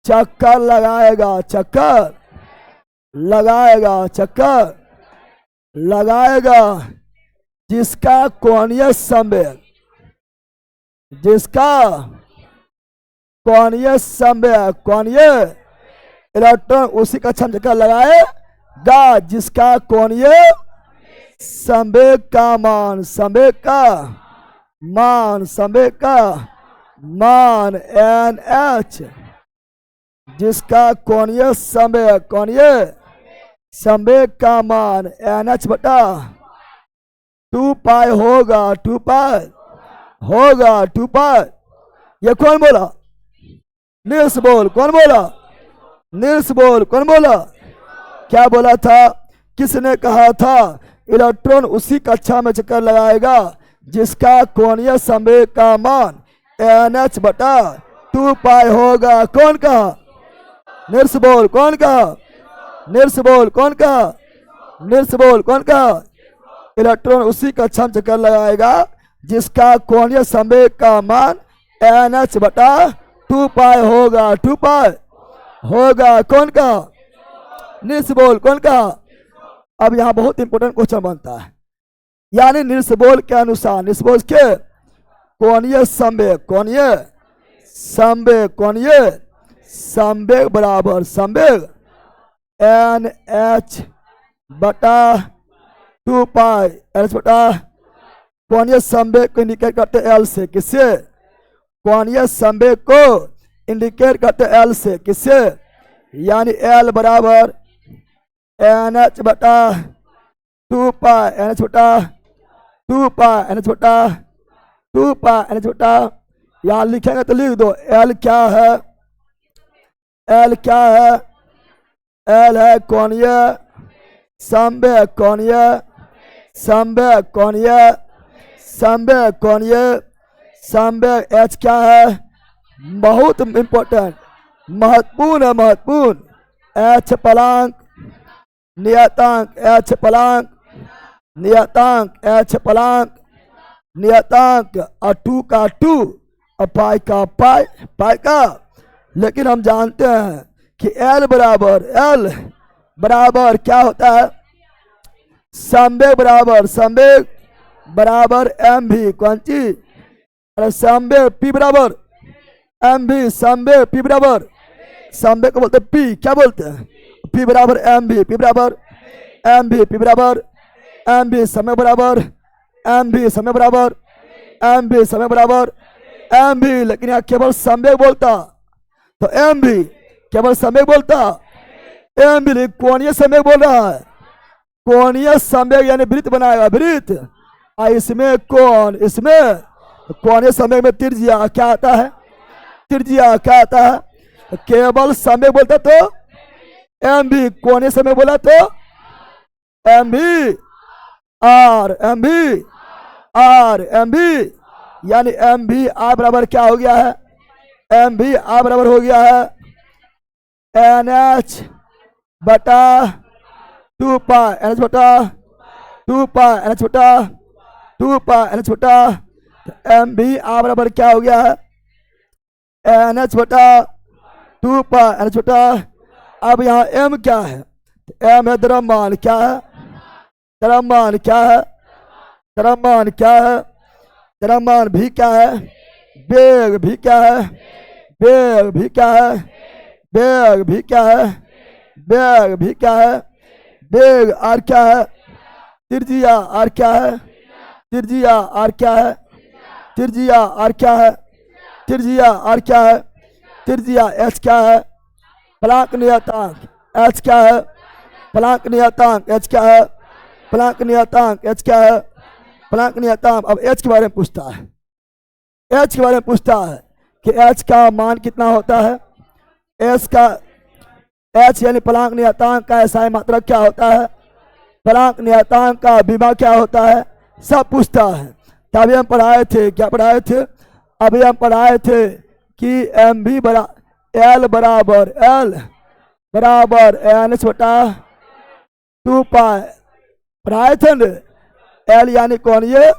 चक्कर लगाएगा, जिसका कोणीय संवेग, कोणीय इलेक्ट्रॉन उसी कक्षा में चक्कर लगाएगा जिसका कोणीय संवेग का मान NH, जिसका कोणीय संवेग का मान NH बटा 2 पाई होगा, 2 पाई। ये कौन बोला? Niels Bohr. कौन बोला? Niels Bohr. कौन बोला? क्या बोला था? किसने कहा था इलेक्ट्रॉन उसी कक्षा में चक्कर लगाएगा जिसका कोणीय संवेग का मान NH बटा 2 पाई होगा? कौन कहा? Niels Bohr. कौन कहा? Niels Bohr. कौन कहा? Niels Bohr. कौन कहा? इलेक्ट्रॉन उसी कक्षा में चक्कर लगाएगा जिसका कोणीय संवेग का मान NH बटा 2 पाई होगा, 2 पाई होगा। कौन कहा? Niels Bohr. कौन कहा? अब यहां बहुत इंपोर्टेंट क्वेश्चन बनता है, यानी नील्स बोर के अनुसार, नील्स बोर के कोणीय संवेग बराबर संवेग NH बटा 2 पाई, NH बटा कोणीय संवेग को इंडिकेट करते L से, किससे? कोणीय संवेग को इंडिकेट करते L से, किससे? यानी L बराबर NH बटा 2 पाई, NH बटा 2 पाई, NH बटा 2 पाई, NH बटा, यहां लिखेंगे तो लिख दो L क्या है? L क्या है? L है कोणीय संवेग, संवेग H क्या है? बहुत इंपॉर्टेंट, महत्वपूर्ण H प्लैंक नियतांक, H प्लैंक नियतांक, और 2 का 2 और पाई का पाई का। लेकिन हम जानते हैं कि L बराबर क्या होता है? संवेग बराबर mv, कौन चीज? अरे संवेग P बराबर mv, संवेग P बराबर, संवेग को बोलते P, क्या बोलते हैं? P बराबर mv, P बराबर mv, समय बराबर mv, लेकिन यहाँ केवल संवेग बोलता तो mv, केवल संवेग बोलता mv, कोणीय संवेग बोल रहा है। कोणीय संवेग यानी वृत्त बनाएगा, वृत्त, इसमें कोणीय संवेग में त्रिज्या क्या आता है? केवल संवेग बोलता तो mv, कोणीय संवेग बोला तो mv mv, यानी mv r बराबर क्या हो गया है? mv r बराबर हो गया है NH बटा 2 पाई एन छोटा 2 पाई एन छोटा 2 पाई एन छोटा। एम भी आर बराबर क्या हो गया है एन एच बटा 2 पाई एन छोटा। अब यहाँ एम क्या है एम है द्रव्यमान क्या है द्रव्यमान क्या है द्रव्यमान क्या है द्रव्यमान भी क्या है वेग भी क्या है वेग भी क्या है वेग भी क्या है वेग भी क्या है वेग आर क्या है त्रिज्या आर क्या है त्रिज्या आर क्या है त्रिज्या आर क्या है त्रिज्या आर क्या है त्रिज्या एच क्या है प्लांक नियतांक एच क्या है प्लांक नियतांक एच क्या है प्लांक नियतांक एच क्या है प्लांक नियतांक। अब एच के बारे में पूछता है एच के बारे में पूछता है कि एच का मान कितना होता है एच का एच यानी प्लांक नियतांक का एसआई मात्रक क्या होता है प्लांक नियतांक का बीमा क्या होता है सब पूछता है। तभी हम पढ़ाए थे क्या पढ़ाए थे अभी हम पढ़ाए थे कि एम भी बरा एल बराबर एन छोटा 2 पाई पढ़ाए थे न एल यानी कोणीय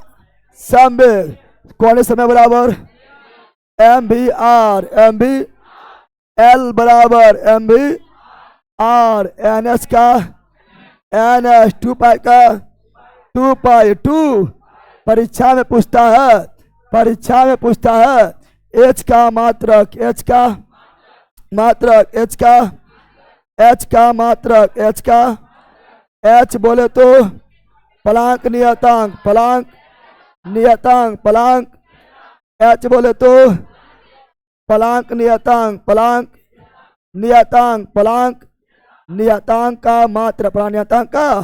संवेग कोणीय समय बराबर एम भी एल बराबर एम भी आर एन एच का एन एच 2 पाई का 2 पाई 2। परीक्षा में पूछता है एच का मात्रक एच का मात्रक एच का एच बोले तो प्लांक नियतांक एच बोले तो प्लांक नियतांक का मात्रा प्लांक नियतांक का।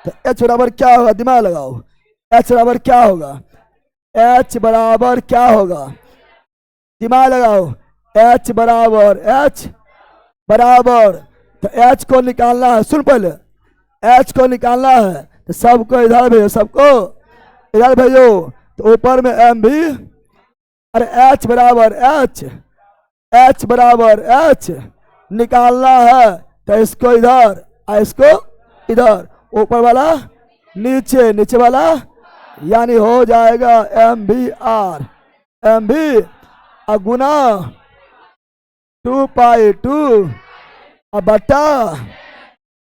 तो एच बराबर क्या होगा दिमाग लगाओ एच बराबर क्या होगा एच बराबर क्या होगा दिमाग लगाओ एच बराबर तो एच को निकालना है सुन पहले एच को निकालना है तो सबको इधर भेजो सबको इधर भेजो तो ऊपर में एम भी अरे एच बराबर एच निकालना है तो इसको इधर इसको इधर ऊपर वाला नीचे वाला यानी हो जाएगा एम भी गुना 2 पाई 2 अब बटा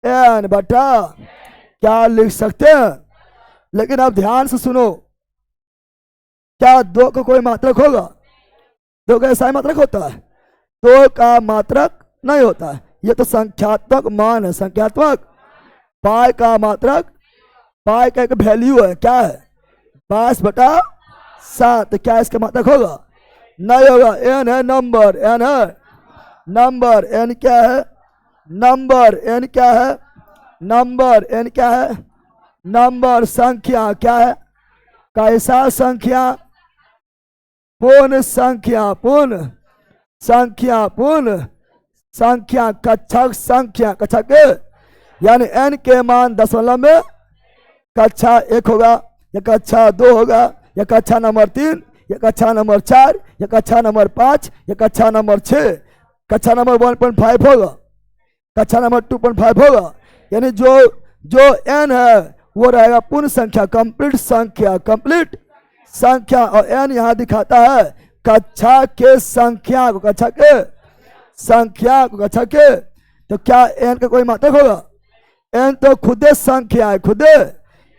एन बटा क्या लिख सकते हैं लेकिन अब ध्यान से सुनो क्या 2 का कोई मात्रक होगा 2 का ऐसा मात्रक होता है 2 का मात्रक नहीं होता है ये तो संख्यात्मक मान है संख्यात्मक पाई का मात्रक पाई का एक वैल्यू है क्या है 22/7 क्या इसका मात्रक होगा नहीं होगा एन है नंबर एन क्या है नंबर संख्या क्या है कैसा संख्या पूर्ण संख्या कक्षक यानी n के मान दशमलव में कक्षा 1 होगा या कक्षा 2 होगा या कक्षा नंबर 3 या कक्षा नंबर 4 या कक्षा नंबर 5 या कक्षा नंबर 6 कक्षा नंबर 1.5 होगा कक्षा नंबर 2.5 होगा यानी जो n है वो रहेगा पूर्ण संख्या कंप्लीट संख्या और n यहाँ दिखाता है कक्षा के संख्या को कक्षा के तो क्या n का कोई मात्रक होगा n तो खुदे संख्या है खुदे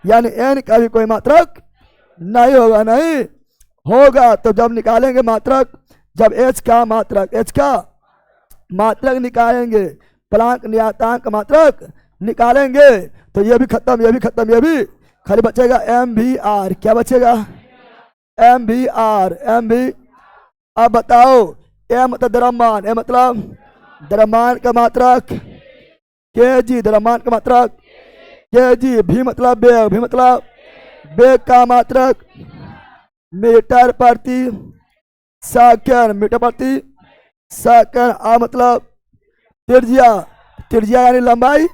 यानी n का भी कोई मात्रक नहीं होगा तो जब निकालेंगे मात्रक जब h का मात्रक निकालेंगे प्लांक नियतांक मात्रक निकालेंगे तो ये भी खत्म ये भी खाली बचेगा एम भी आर क्या बचेगा एम भी अब बताओ एम मतलब द्रव्यमान ए मतलब द्रव्यमान का मात्रक के जी द्रव्यमान का मात्रक के जी भी मतलब वेग का मात्रक मीटर प्रति सेकंड आ मतलब त्रिज्या यानी लंबाई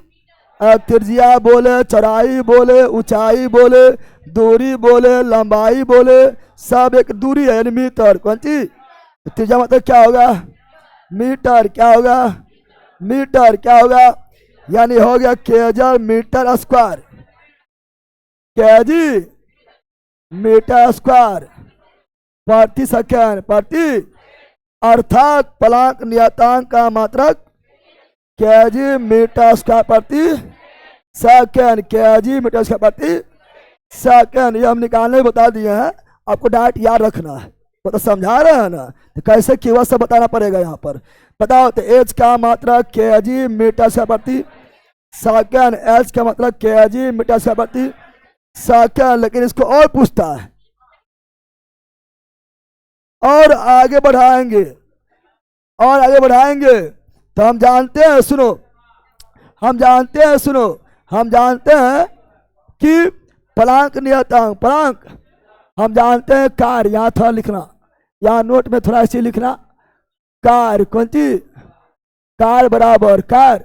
त्रिज्या बोले चौड़ाई बोले ऊंचाई बोले दूरी बोले लंबाई बोले सब एक दूरी है यानी मीटर कौन सी त्रिज्या मतलब क्या होगा मीटर क्या होगा यानी हो गया KG meter square, KG meter square प्रति सेकेंड प्रति, अर्थात प्लांक नियतांक का मात्रक केजी मीटर स्क्वायर प्रति सेकेंड, केजी मीटर स्क्वायर प्रति सेकेंड। ये हम निकालने बता दिए हैं, आपको डायरेक्ट याद रखना है, वो तो समझा रहे हैं ना, तो कैसे कीवर्ड से बताना पड़ेगा यहाँ पर। बताओ तो एच का मात्रक केजी मीटर स्क्वायर प्रति सेकेंड, एच का मतलब केजी मीटर स्क्वायर प्रति सेकेंड। लेकिन इसको और पूछता है, और आगे बढ़ाएंगे, और आगे बढ़ाएंगे तो हम जानते हैं, सुनो, हम जानते हैं, सुनो, हम जानते हैं कि प्लांक नियतांक, प्लांक हम जानते हैं कार्य, यहाँ थोड़ा लिखना, यहाँ नोट में थोड़ा ऐसे लिखना, कार्य कौन चीज, कार्य बराबर कार्य,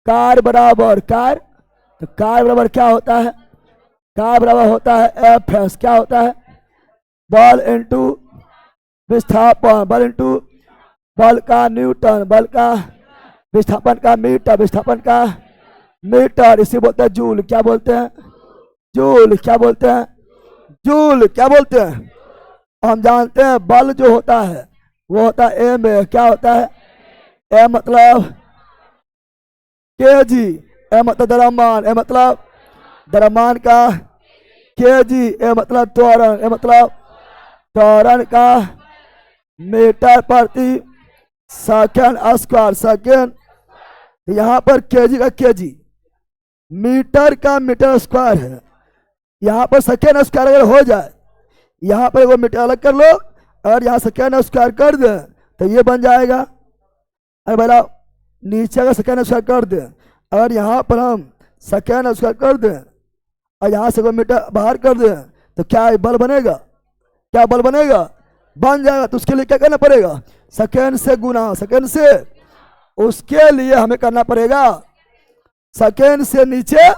कार्य बराबर कार्य, तो कार्य बराबर क्या होता है, कार्य बराबर होता है एफ एस, क्या होता है, बल इंटू विस्थापन, बल इंटू बल का न्यूटन, बल का विस्थापन का मीटर, विस्थापन का मीटर, इसे बोलते हैं जूल, क्या बोलते हैं, जूल, क्या बोलते हैं, जूल, क्या बोलते हैं। हम जानते हैं बल जो होता है वो होता है ए में, क्या होता है, ए मतलब केजी, ए मतलब द्रव्यमान, ए मतलब द्रव्यमान का केजी, ए मतलब त्वरण, ए मतलब त्वरण का मीटर प्रति सेकेंड स्क्वायर, सेकेंड। यहाँ पर केजी का केजी, मीटर का मीटर स्क्वायर है, यहाँ पर सेकेंड स्क्वायर अगर हो जाए, यहाँ पर वो मीटर अलग कर लो और यहाँ सेकेंड स्क्वायर कर दे तो ये बन जाएगा। अरे बोला नीचे का सेकेंड स्क्वायर कर दे, अगर यहाँ पर हम सेकेंड स्क्वायर कर दें और यहाँ से कोई मीटर बाहर कर दें तो क्या बल बनेगा, क्या बल बनेगा, बन जाएगा। तो उसके लिए क्या करना पड़ेगा, सेकेंड से गुना, सेकेंड से, उसके लिए हमें करना पड़ेगा सेकेंड से नीचे,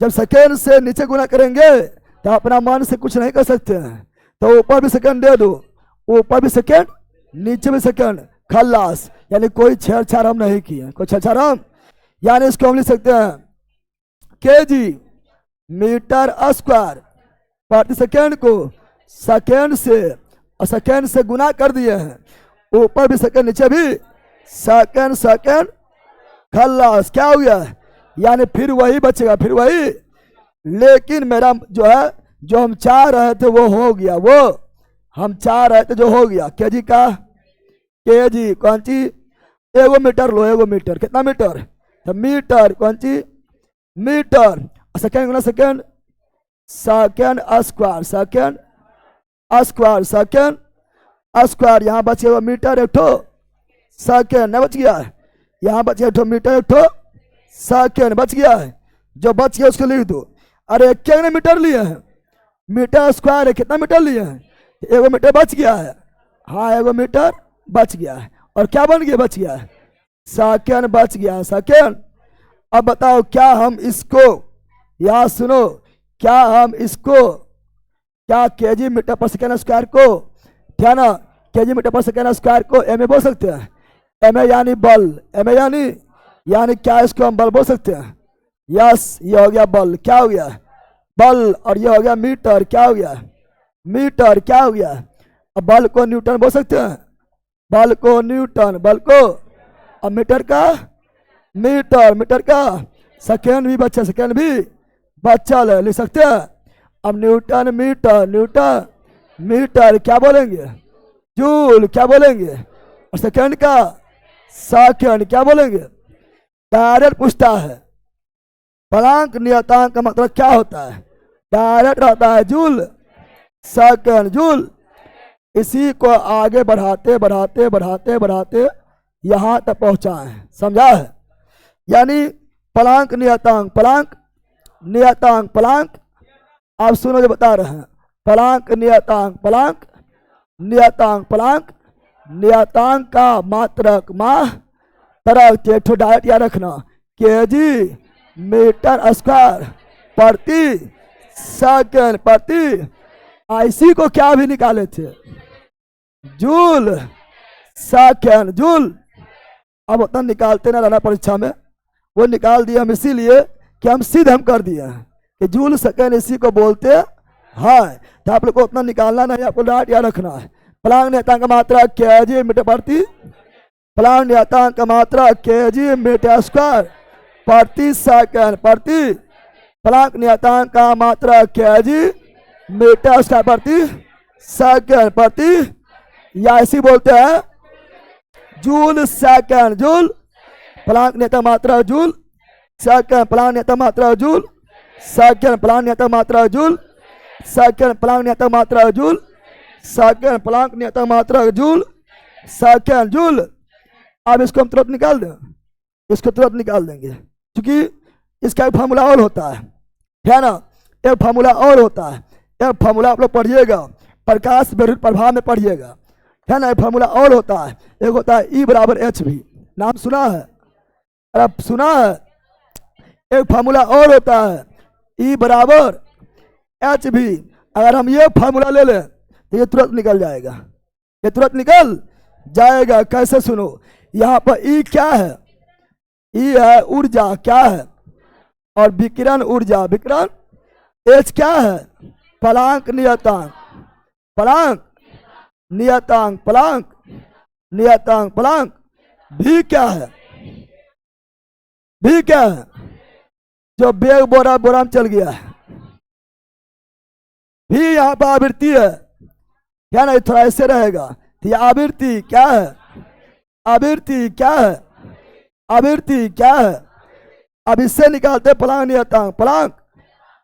जब सेकेंड से नीचे गुना करेंगे तो अपना मन से कुछ नहीं कर सकते हैं, तो ऊपर भी सेकेंड दे दो, ऊपर भी सेकेंड नीचे भी सेकेंड, खल्लास। यानी कोई छेड़छाड़ हम नहीं किए, कोई छेड़छाड़ हम, यानी इसको हम लिख सकते हैं केजी मीटर स्क्वायर प्रति सेकेंड को सेकेंड से और सेकेंड से गुना कर दिए हैं, ऊपर भी सेकेंड नीचे भी सेकेंड, सेकेंड खल्लास, क्या हो गया, यानी फिर वही बचेगा, फिर वही। लेकिन मेरा जो है, जो हम चाह रहे थे वो हो गया, वो हम चाह रहे थे जो हो गया, केजी का केजी, कौन सी, एगो मीटर लो, एगो मीटर कितना मीटर, तो मीटर कौन सी, मीटर, सेकेंड गुना second, second square, second square, second square, यहाँ बच गया मीटर एक ठो सेकेंड, न बच गया है, यहाँ बच गया एक ठो मीटर, एक ठो सेकेंड बच गया है, जो बच गया उसको लिख दो। अरे कितने मीटर लिए हैं, मीटर स्क्वायर है, कितना मीटर लिए हैं, एगो मीटर बच गया है, हाँ एगो मीटर बच गया है, और क्या बन गया, बच गया है सेकेंड, बच गया है सेकेंड। अब बताओ क्या हम इसको, या सुनो, क्या हम इसको, क्या केजी मीटर पर सेकेंड स्क्वायर को, क्या ना, केजी मीटर पर सेकेंड स्क्वायर को एम ए बोल सकते हैं, एम ए यानी बल, एम ए यानी क्या इसको हम बल बोल सकते हैं, यस, ये हो गया बल, क्या हो गया बल, और ये हो गया मीटर, क्या हो गया मीटर, क्या हो गया। अब बल को न्यूटन बोल सकते हैं, बल को न्यूटन, बल को, अब मीटर का मीटर, मीटर का सेकेंड भी बच्चा, सेकेंड भी बच्चा लिख सकते हैं। अब न्यूटन मीटर, न्यूटन मीटर क्या बोलेंगे, जूल क्या बोलेंगे, और सेकेंड का सेकेंड क्या बोलेंगे। डायरेक्ट पूछता है प्लांक नियतांक का मतलब क्या होता है, डायरेक्ट रहता है जूल, सेकेंड जूल। इसी को आगे बढ़ाते बढ़ाते बढ़ाते बढ़ाते यहाँ तक पहुँचा है, समझा है। यानी प्लांक नियतांक, प्लांक नियतांक, प्लांक, आप सुनो जो बता रहे हैं, प्लांक नियतांक, प्लांक नियतांक, प्लांक नियतांक का मात्रक मात्रक डायरेक्ट याद रखना, केजी मीटर स्क्वायर प्रति सेकेंड प्रति, इसी को क्या भी निकाले थे, जूल सेकेंड जूल। अब उतना निकालते ना रहना परीक्षा में, वो निकाल दिया हम इसीलिए कि हम सिद्ध हम कर दिए हैं कि जूल सेकंड इसी को बोलते हैं। तो आप लोग को उतना निकालना नहीं, आपको डाट याद रखना है। प्लांग नियतांक मात्रा kg मीटर प्रति, प्लांग नियतांक मात्रा kg मीटर स्क्वायर प्रति सेकंड प्रति, प्लांग नियतांक का मात्रा kg मीटर स्क्वायर प्रति सेकंड प्रति, या ऐसी बोलते हैं जूल सेकंड जूल, प्लांक नियतांक मात्रा जूल सेकंड, प्लांक नियतांक मात्रा जूल सेकंड, प्लांक नियतांक मात्रा जूल सेकंड, प्लांक नियतांक मात्रा जूल सेकंड, प्लांक नियतांक मात्रा जूल सेकंड जूल। अब इसको हम तुरंत निकाल दें, इसको तुरंत निकाल देंगे क्योंकि इसका एक फार्मूला और होता है ना, एक फार्मूला और होता है। एक फार्मूला आप लोग पढ़िएगा, प्रकाश विद्युत प्रभाव में पढ़िएगा, है ना। एक फार्मूला और होता है, एक होता है E बराबर एच भी, नाम सुना है? अरे आप सुना है? एक फार्मूला और होता है E बराबर एच भी। अगर हम ये फार्मूला ले लें तो ये तुरंत निकल जाएगा, ये तुरंत निकल जाएगा। कैसे? सुनो, यहाँ पर E क्या है? E है ऊर्जा, क्या है? और विकिरण ऊर्जा, विकिरण। H क्या है? प्लांक नियतांक, प्लांक नियतांक, प्लांक नियतांक, प्लांक। भी क्या है? भी क्या है? जो बेग बोरा बोरा में चल गया है, भी यहाँ पर आवृत्ति है, क्या ना, थोड़ा ऐसे रहेगा तो ये आवृत्ति क्या है? आवृत्ति क्या है? आवृत्ति क्या है? अब इससे निकालते हैं प्लांक नियतांक, प्लांक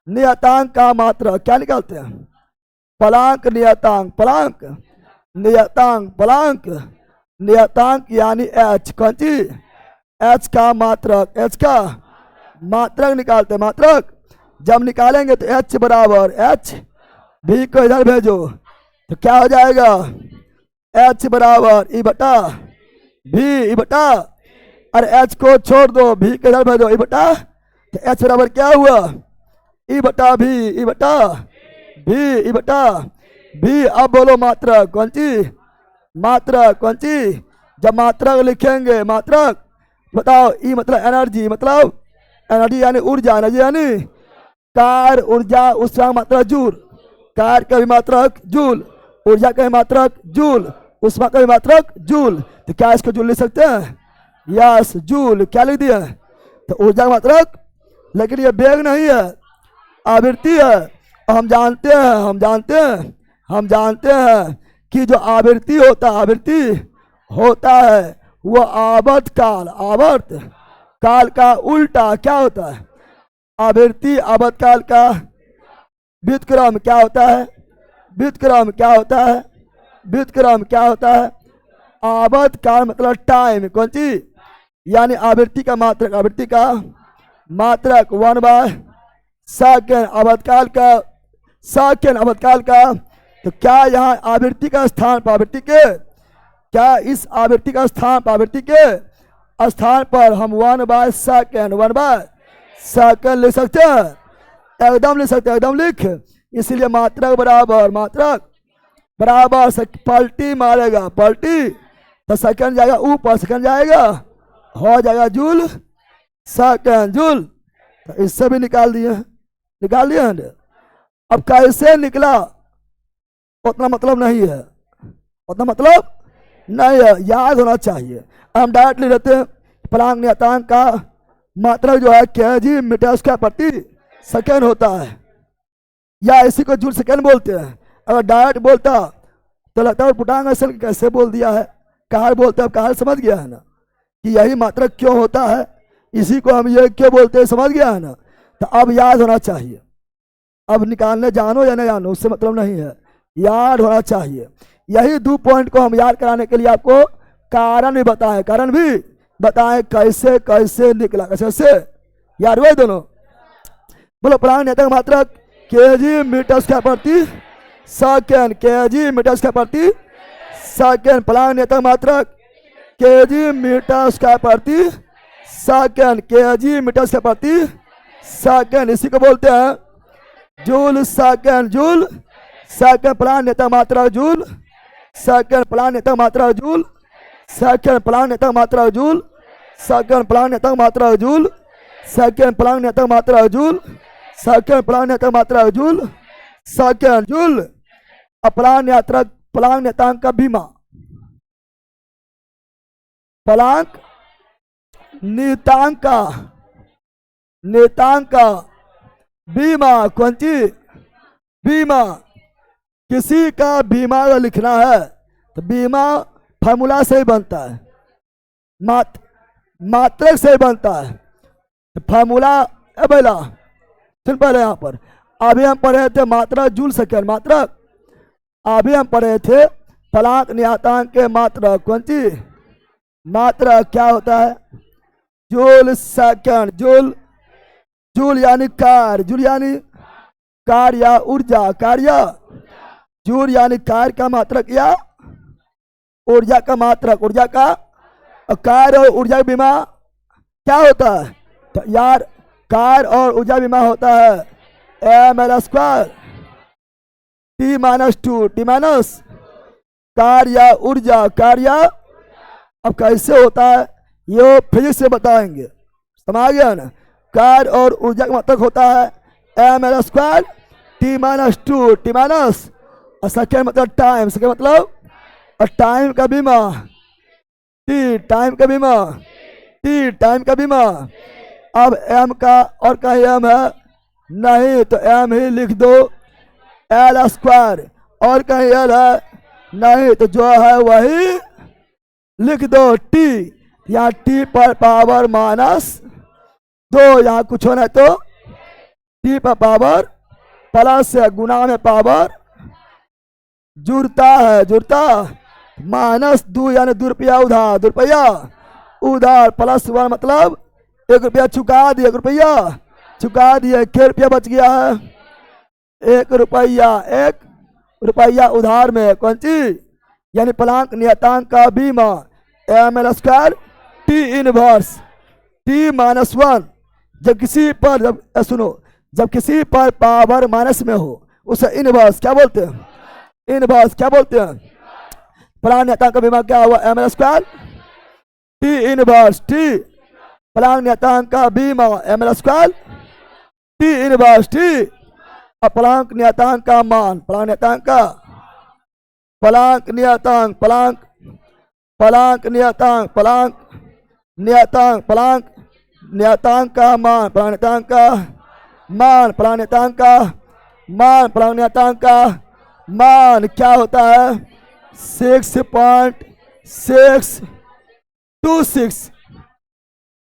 नियतांक का मात्रा क्या निकालते हैं? प्लांक नियतांक, प्लांक नियतांक, प्लांक नियतांक यानी H, कौन चीज? H का मात्रक, H का मात्रक निकालते हैं, मात्रक। जब निकालेंगे तो H बराबर H, भी को इधर भेजो तो क्या हो जाएगा? H बराबर E बटा भी, E बटा, और H को छोड़ दो, भी को इधर भेजो, E बटा, तो H बराबर क्या हुआ? E बटा भी, E बटा भी, E बटा भी। अब बोलो मात्रक कौन सी? मात्रक कौन सी? जब मात्रक लिखेंगे, मात्रक बताओ। E मतलब एनर्जी, मतलब एनर्जी यानी ऊर्जा, एनर्जी यानी कार्य, ऊर्जा, उसका मात्रक जूल, कार्य का भी मात्रक जूल, ऊर्जा का भी मात्रक जूल, उष्मा का भी मात्रक जूल। तो क्या इसको जूल लिख सकते हैं? Yes, joule. क्या लिख दिया? तो ऊर्जा का मात्रक, लेकिन ये वेग नहीं है, आवृत्ति है। हम जानते हैं, हम जानते हैं, हम जानते हैं कि जो आवृत्ति होता है, आवृत्ति होता है वो आवर्त काल, आवर्त काल का उल्टा क्या होता है? आवृत्ति आवर्त काल का व्युत्क्रम क्या होता है? व्युत्क्रम क्या होता है? व्युत्क्रम क्या होता है? आवर्त काल मतलब टाइम, कौन सी? यानी आवृत्ति का मात्रक, आवृत्ति का मात्रक 1/सेकंड, आवर्तकाल का सेकंड, आवर्तकाल का। तो क्या यहाँ आवृत्ति का स्थान पर, आवृत्ति के, क्या इस आवृत्ति का स्थान पर, आवृत्ति के स्थान पर हम 1/सेकंड, 1/सेकंड लिख सकते हैं? एकदम लिख सकते हैं, एकदम लिख। इसलिए मात्रक बराबर, मात्रक बराबर पलटी मारेगा, पलटी तो सेकंड जाएगा ऊपर, सेकंड जाएगा, हो जाएगा जूल सेकंड, जूल। तो इससे भी निकाल दिए, निकाल दिए हैं। अब कैसे निकला उतना मतलब नहीं है, उतना मतलब नहीं है, याद होना चाहिए। हम डायरेक्टली रहते हैं प्लांक नियतांक का मात्रक जो है kg मीटर स्क्वायर प्रति सेकंड होता है, या इसी को जूल सेकंड बोलते हैं। अगर डायरेक्ट बोलता तो लगता है पुटांग असल कैसे बोल दिया है, कहाँ बोलते हैं, कहाँ समझ गया है ना कि यही मात्रक क्यों होता है, इसी को हम ये क्यों बोलते हैं, समझ गया है ना। तो अब याद होना चाहिए, अब निकालने जानो या नहीं जानो उससे मतलब नहीं है, याद होना चाहिए। यही 2 पॉइंट को हम याद कराने के लिए आपको कारण भी बताएं, कारण भी बताएं कैसे कैसे निकला, कैसे याद हुए दोनों। बोलो प्लांक नियतांक मात्रक kg मीटर स्क्वायर प्रति सेकंड, kg मीटर स्क्वायर प्रति सेकंड, प्लांक नियतांक मात्रक kg मीटर स्क्वायर प्रति सेकंड, kg मीटर स्क्वायर प्रति सेकंड। इसी को बोलते हैं joule second, joule second, Planck नियतांक मात्रक जूल सेकंड, प्लांक नियतांक मात्रक जूल सेकंड, प्लांक नियतांक मात्रक जूल सेकंड, प्लांक नियतांक मात्रक जूल सेकेंड फलांग नियतांक मात्रा जूल, सेकेंड फलांग नियतांक मात्रा जूल, सेकेंड जूल। अब फलांग नियतांक का बीमा, फलांग नियतांक का बीमा, कौन सी बीमा, किसी का बीमा लिखना है तो बीमा फार्मूला से ही बनता है, मात्रक से ही बनता है। तो फार्मूला बेला सुन पहले यहाँ पर, अभी हम पढ़े थे मात्रा जूल सेकेंड मात्रक, अभी हम पढ़े थे फलांक नियतांक के मात्रक, कौन सी मात्रक क्या होता है, जूल सेकेंड, जूल यानी कार्य, जूल यानी कार्य ऊर्जा, कार्य, जूल यानी कार्य का मात्रक या ऊर्जा का मात्रक, ऊर्जा का कार्य और ऊर्जा बीमा क्या होता है, तो यार कार्य और ऊर्जा बीमा होता है ml² T-2, T- कार्य ऊर्जा, कार्य अब कैसे होता है ये फिजिक्स से बताएंगे, समझ गया ना। कार्य और ऊर्जा का मात्रक होता है ml² T-2, T- और सेकेंड मतलब टाइम, सेकेंड मतलब और टाइम का बीमा, टी टाइम का बीमा, टी टाइम का बीमा। अब एम का और कहीं एम है नहीं तो एम ही लिख दो L² और कहीं एल है नहीं तो जो है वही लिख दो टी, यहाँ टी पर पावर -2, यहाँ कुछ होना है तो टी पर पावर प्लस है गुना में पावर जुड़ता है, जुड़ता -2 यानी 2 रुपया उधार, 2 रुपया उधार, +1 मतलब 1 रुपया चुका दिए, 1 रुपया चुका दिए, क्या रुपया बच गया है 1 रुपया, 1 रुपया उधार में, कौन सी यानी फलांक नियतांक का बीमा ml² T-1 T-1। जब किसी पर सुनो, जब किसी पर पावर माइनस में हो उसे इनवर्स क्या बोलते हैं, इनवर्स क्या बोलते हैं, फलांक नियतांक का बीमा क्या हुआ ml² T-1 T, फलांक नियतांक का बीमा ml² T-1 T। अब फलांक नियतांक का मान, फलांक नियतांक का, फलांक नियतांक, फलांक नियतांक, फलांक नियतांक, फलांक नियतांक का मान, फलांक नियतांक का मान, फलांक नियतांक का मान, फलांक नियतांक का मान क्या होता है 6.626,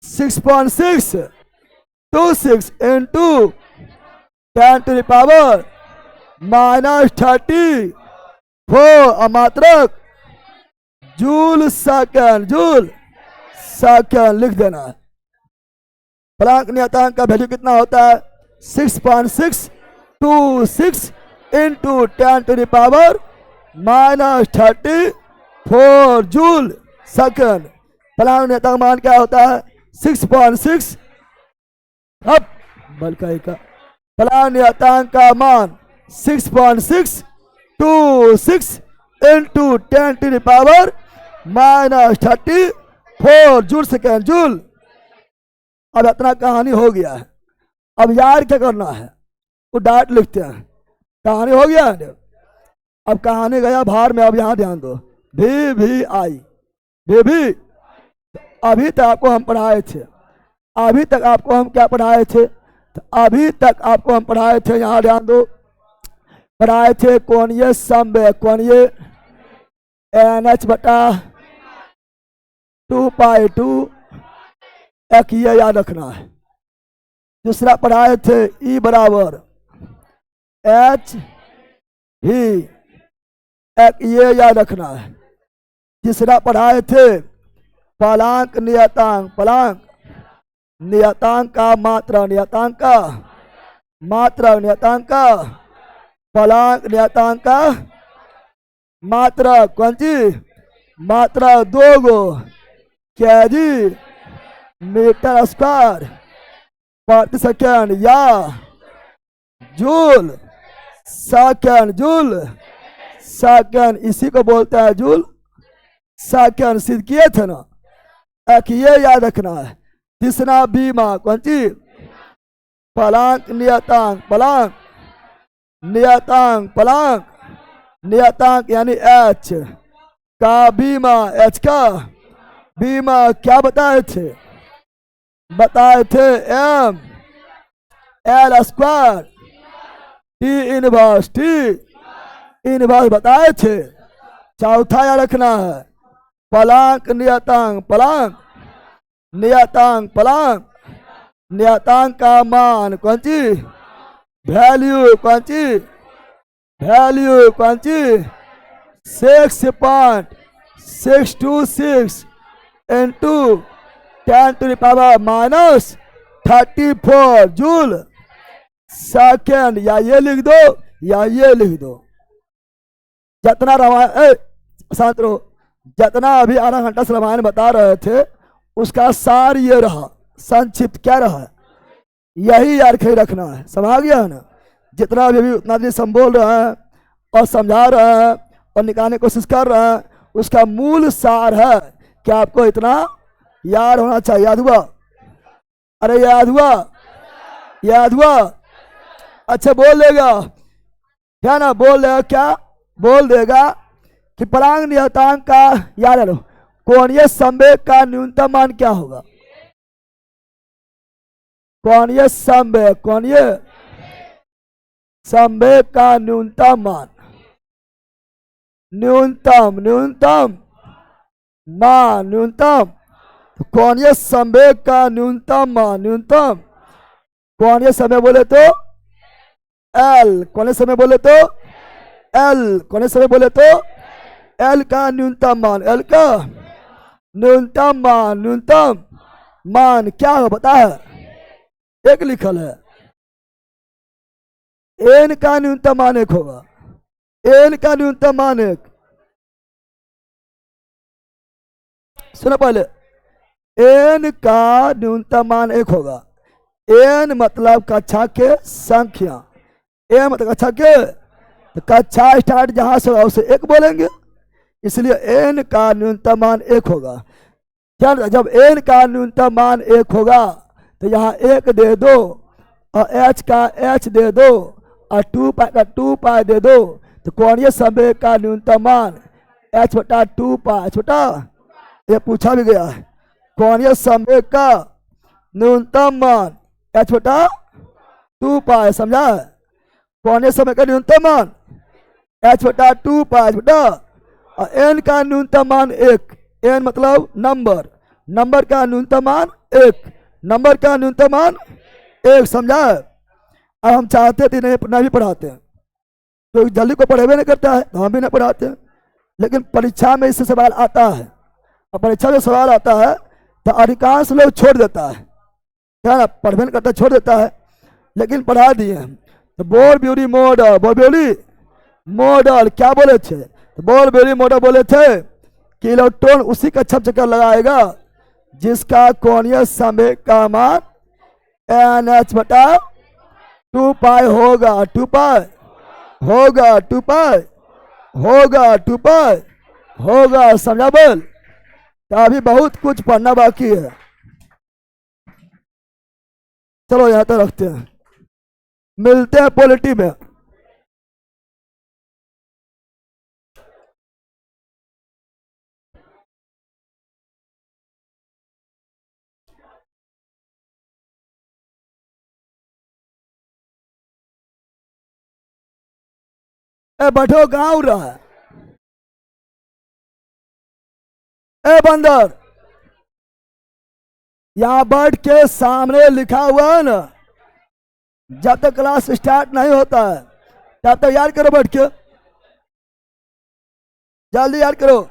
6.626 into 10⁻³ अमात्रक जूल सेकेंड, जूल सेकेंड लिख देना है। फलांक नियतांक का वैल्यू कितना होता है 6.626 into 10⁻⁻34 जूल सेकेंड। फलांक नियतांक मान क्या होता है 6.6, अब बल का एक फलांक नियतांक का मान 6.626 into 10⁻⁻34 जूल सेकेंड, जूल। अब इतना कहानी हो गया है, अब यार क्या करना है वो डायरेक्ट लिखते हैं, कहानी हो गया है। अब कहानी गया भार में, अब यहाँ ध्यान दो, भी आई, भी अभी तक आपको हम पढ़ाए थे, अभी तक आपको हम क्या पढ़ाए थे, तो अभी तक आपको हम पढ़ाए थे, यहाँ ध्यान दो, पढ़ाए थे कोणीय समवेग, कोणीय NH/2π2 एक ये याद रखना है। दूसरा पढ़ाए थे E बराबर H भी, एक ये याद रखना है। तीसरा पढ़ाए थे फलांक नियतांक, फलांक नियतांक का मात्रा, नियतांक का मात्रा, नियतांक का फलांक नियतांक का मात्रा, कौन सी मात्रा 2 गो केजी मीटर स्क्वायर प्रति सेकेंड या जूल सेकेंड, जूल सेकेंड, इसी को बोलता है जूल सेकेंड। सिद्ध किए थे ना, एक ये याद रखना है तीसरा बीमा कौन सी? फलांक नियतांक, फलांक नियतांक, फलांक नियतांक यानी एच का बीमा, एच का बीमा क्या बताए थे? बताए थे M L square T inverse, T inverse बताए थे। चौथा याद रखना है फलांक नियतांक, फलांक नियतांक, फलांक नियतांक का मान कौन सी? वैल्यू कौन सी? वैल्यू कौन सी? 6.626 इंटू 10⁻⁻34 जूल सेकेंड। या ये लिख दो या ये लिख दो। जितना रामायण शांत रहो, जितना अभी आधा घंटा से रामायण बता रहे थे उसका सार ये रहा, संक्षिप्त क्या रहा, यही याद खड़ी रखना है। समझ गया है ना? जितना भी उतना दिन हम बोल रहे हैं और समझा रहे हैं और निकालने की कोशिश कर रहे हैं, उसका मूल सार है कि आपको इतना याद होना चाहिए। याद हुआ? अरे याद हुआ? याद हुआ? अच्छा बोल देगा क्या ना? बोल देगा क्या? बोल देगा कि फलांक नियतांक का याद रखो, कोणीय संवेग का न्यूनतम मान क्या होगा? कोणीय संवेग, कोणीय संवेग का न्यूनतम मान, न्यूनतम न्यूनतम मान, न्यूनतम कोणीय संवेग का न्यूनतम मान, न्यूनतम कोणीय समय बोले तो एल, कोणीय समय बोले तो एल, कोणीय समय बोले तो एल का न्यूनतम मान, एल का न्यूनतम मान, न्यूनतम मान क्या हो पता है? एक लिखल है, एन का न्यूनतम मान एक होगा, एन का न्यूनतम मान एक। सुनो पहले, एन का न्यूनतम मान एक होगा। एन मतलब कक्षा के संख्या, एन मतलब कक्षा के, तो कक्षा स्टार्ट जहां से होगा उसे एक बोलेंगे, इसलिए एन का न्यूनतम मान एक होगा। क्या जब एन का न्यूनतम मान एक होगा तो यहाँ एक दे दो और एच का एच दे दो और 2 पाई का 2 पाई दे दो, तो कोणीय संवेग का न्यूनतम मान एच बटा 2 पाई, छोटा ये पूछा भी गया है। कोणीय संवेग का न्यूनतम मान एच बटा 2 पाई, समझा? कोणीय संवेग का न्यूनतम मान एच बटा 2 पाई बटा, और एन का न्यूनतम मान एक, एन मतलब नंबर, नंबर का न्यूनतम मान एक, नंबर का न्यूनतम मान एक, समझा? अब हम चाहते थे नहीं भी पढ़ाते हैं, तो जल्दी को पढ़ेबे नहीं करता है तो हम भी नहीं पढ़ाते हैं, लेकिन परीक्षा में इससे सवाल आता है, और परीक्षा में सवाल आता है तो अधिकांश लोग छोड़ देता है, क्या ना? पढ़बे नहीं करता, छोड़ देता है, लेकिन पढ़ा दिए हैं। तो bore Bury model, bore Bury model क्या बोले थे? तो बोर ब्यूरी मॉडल बोले थे कि इलेक्ट्रॉन उसी का छप चक्कर लगाएगा जिसका कोणीय संवेग का मान एन एच बटा 2 पाई होगा, 2 पाई होगा, 2 पाई होगा, 2 पाई होगा, समझा? बोल, तो अभी बहुत कुछ पढ़ना बाकी है। चलो यहाँ तक रखते हैं, मिलते हैं पॉलिटी में। ए बैठो, गाँव रहा है, ए बंदर यहां बैठ के सामने लिखा हुआ है ना, जब तक क्लास स्टार्ट नहीं होता है तब तक याद करो, बैठ के जल्दी याद करो।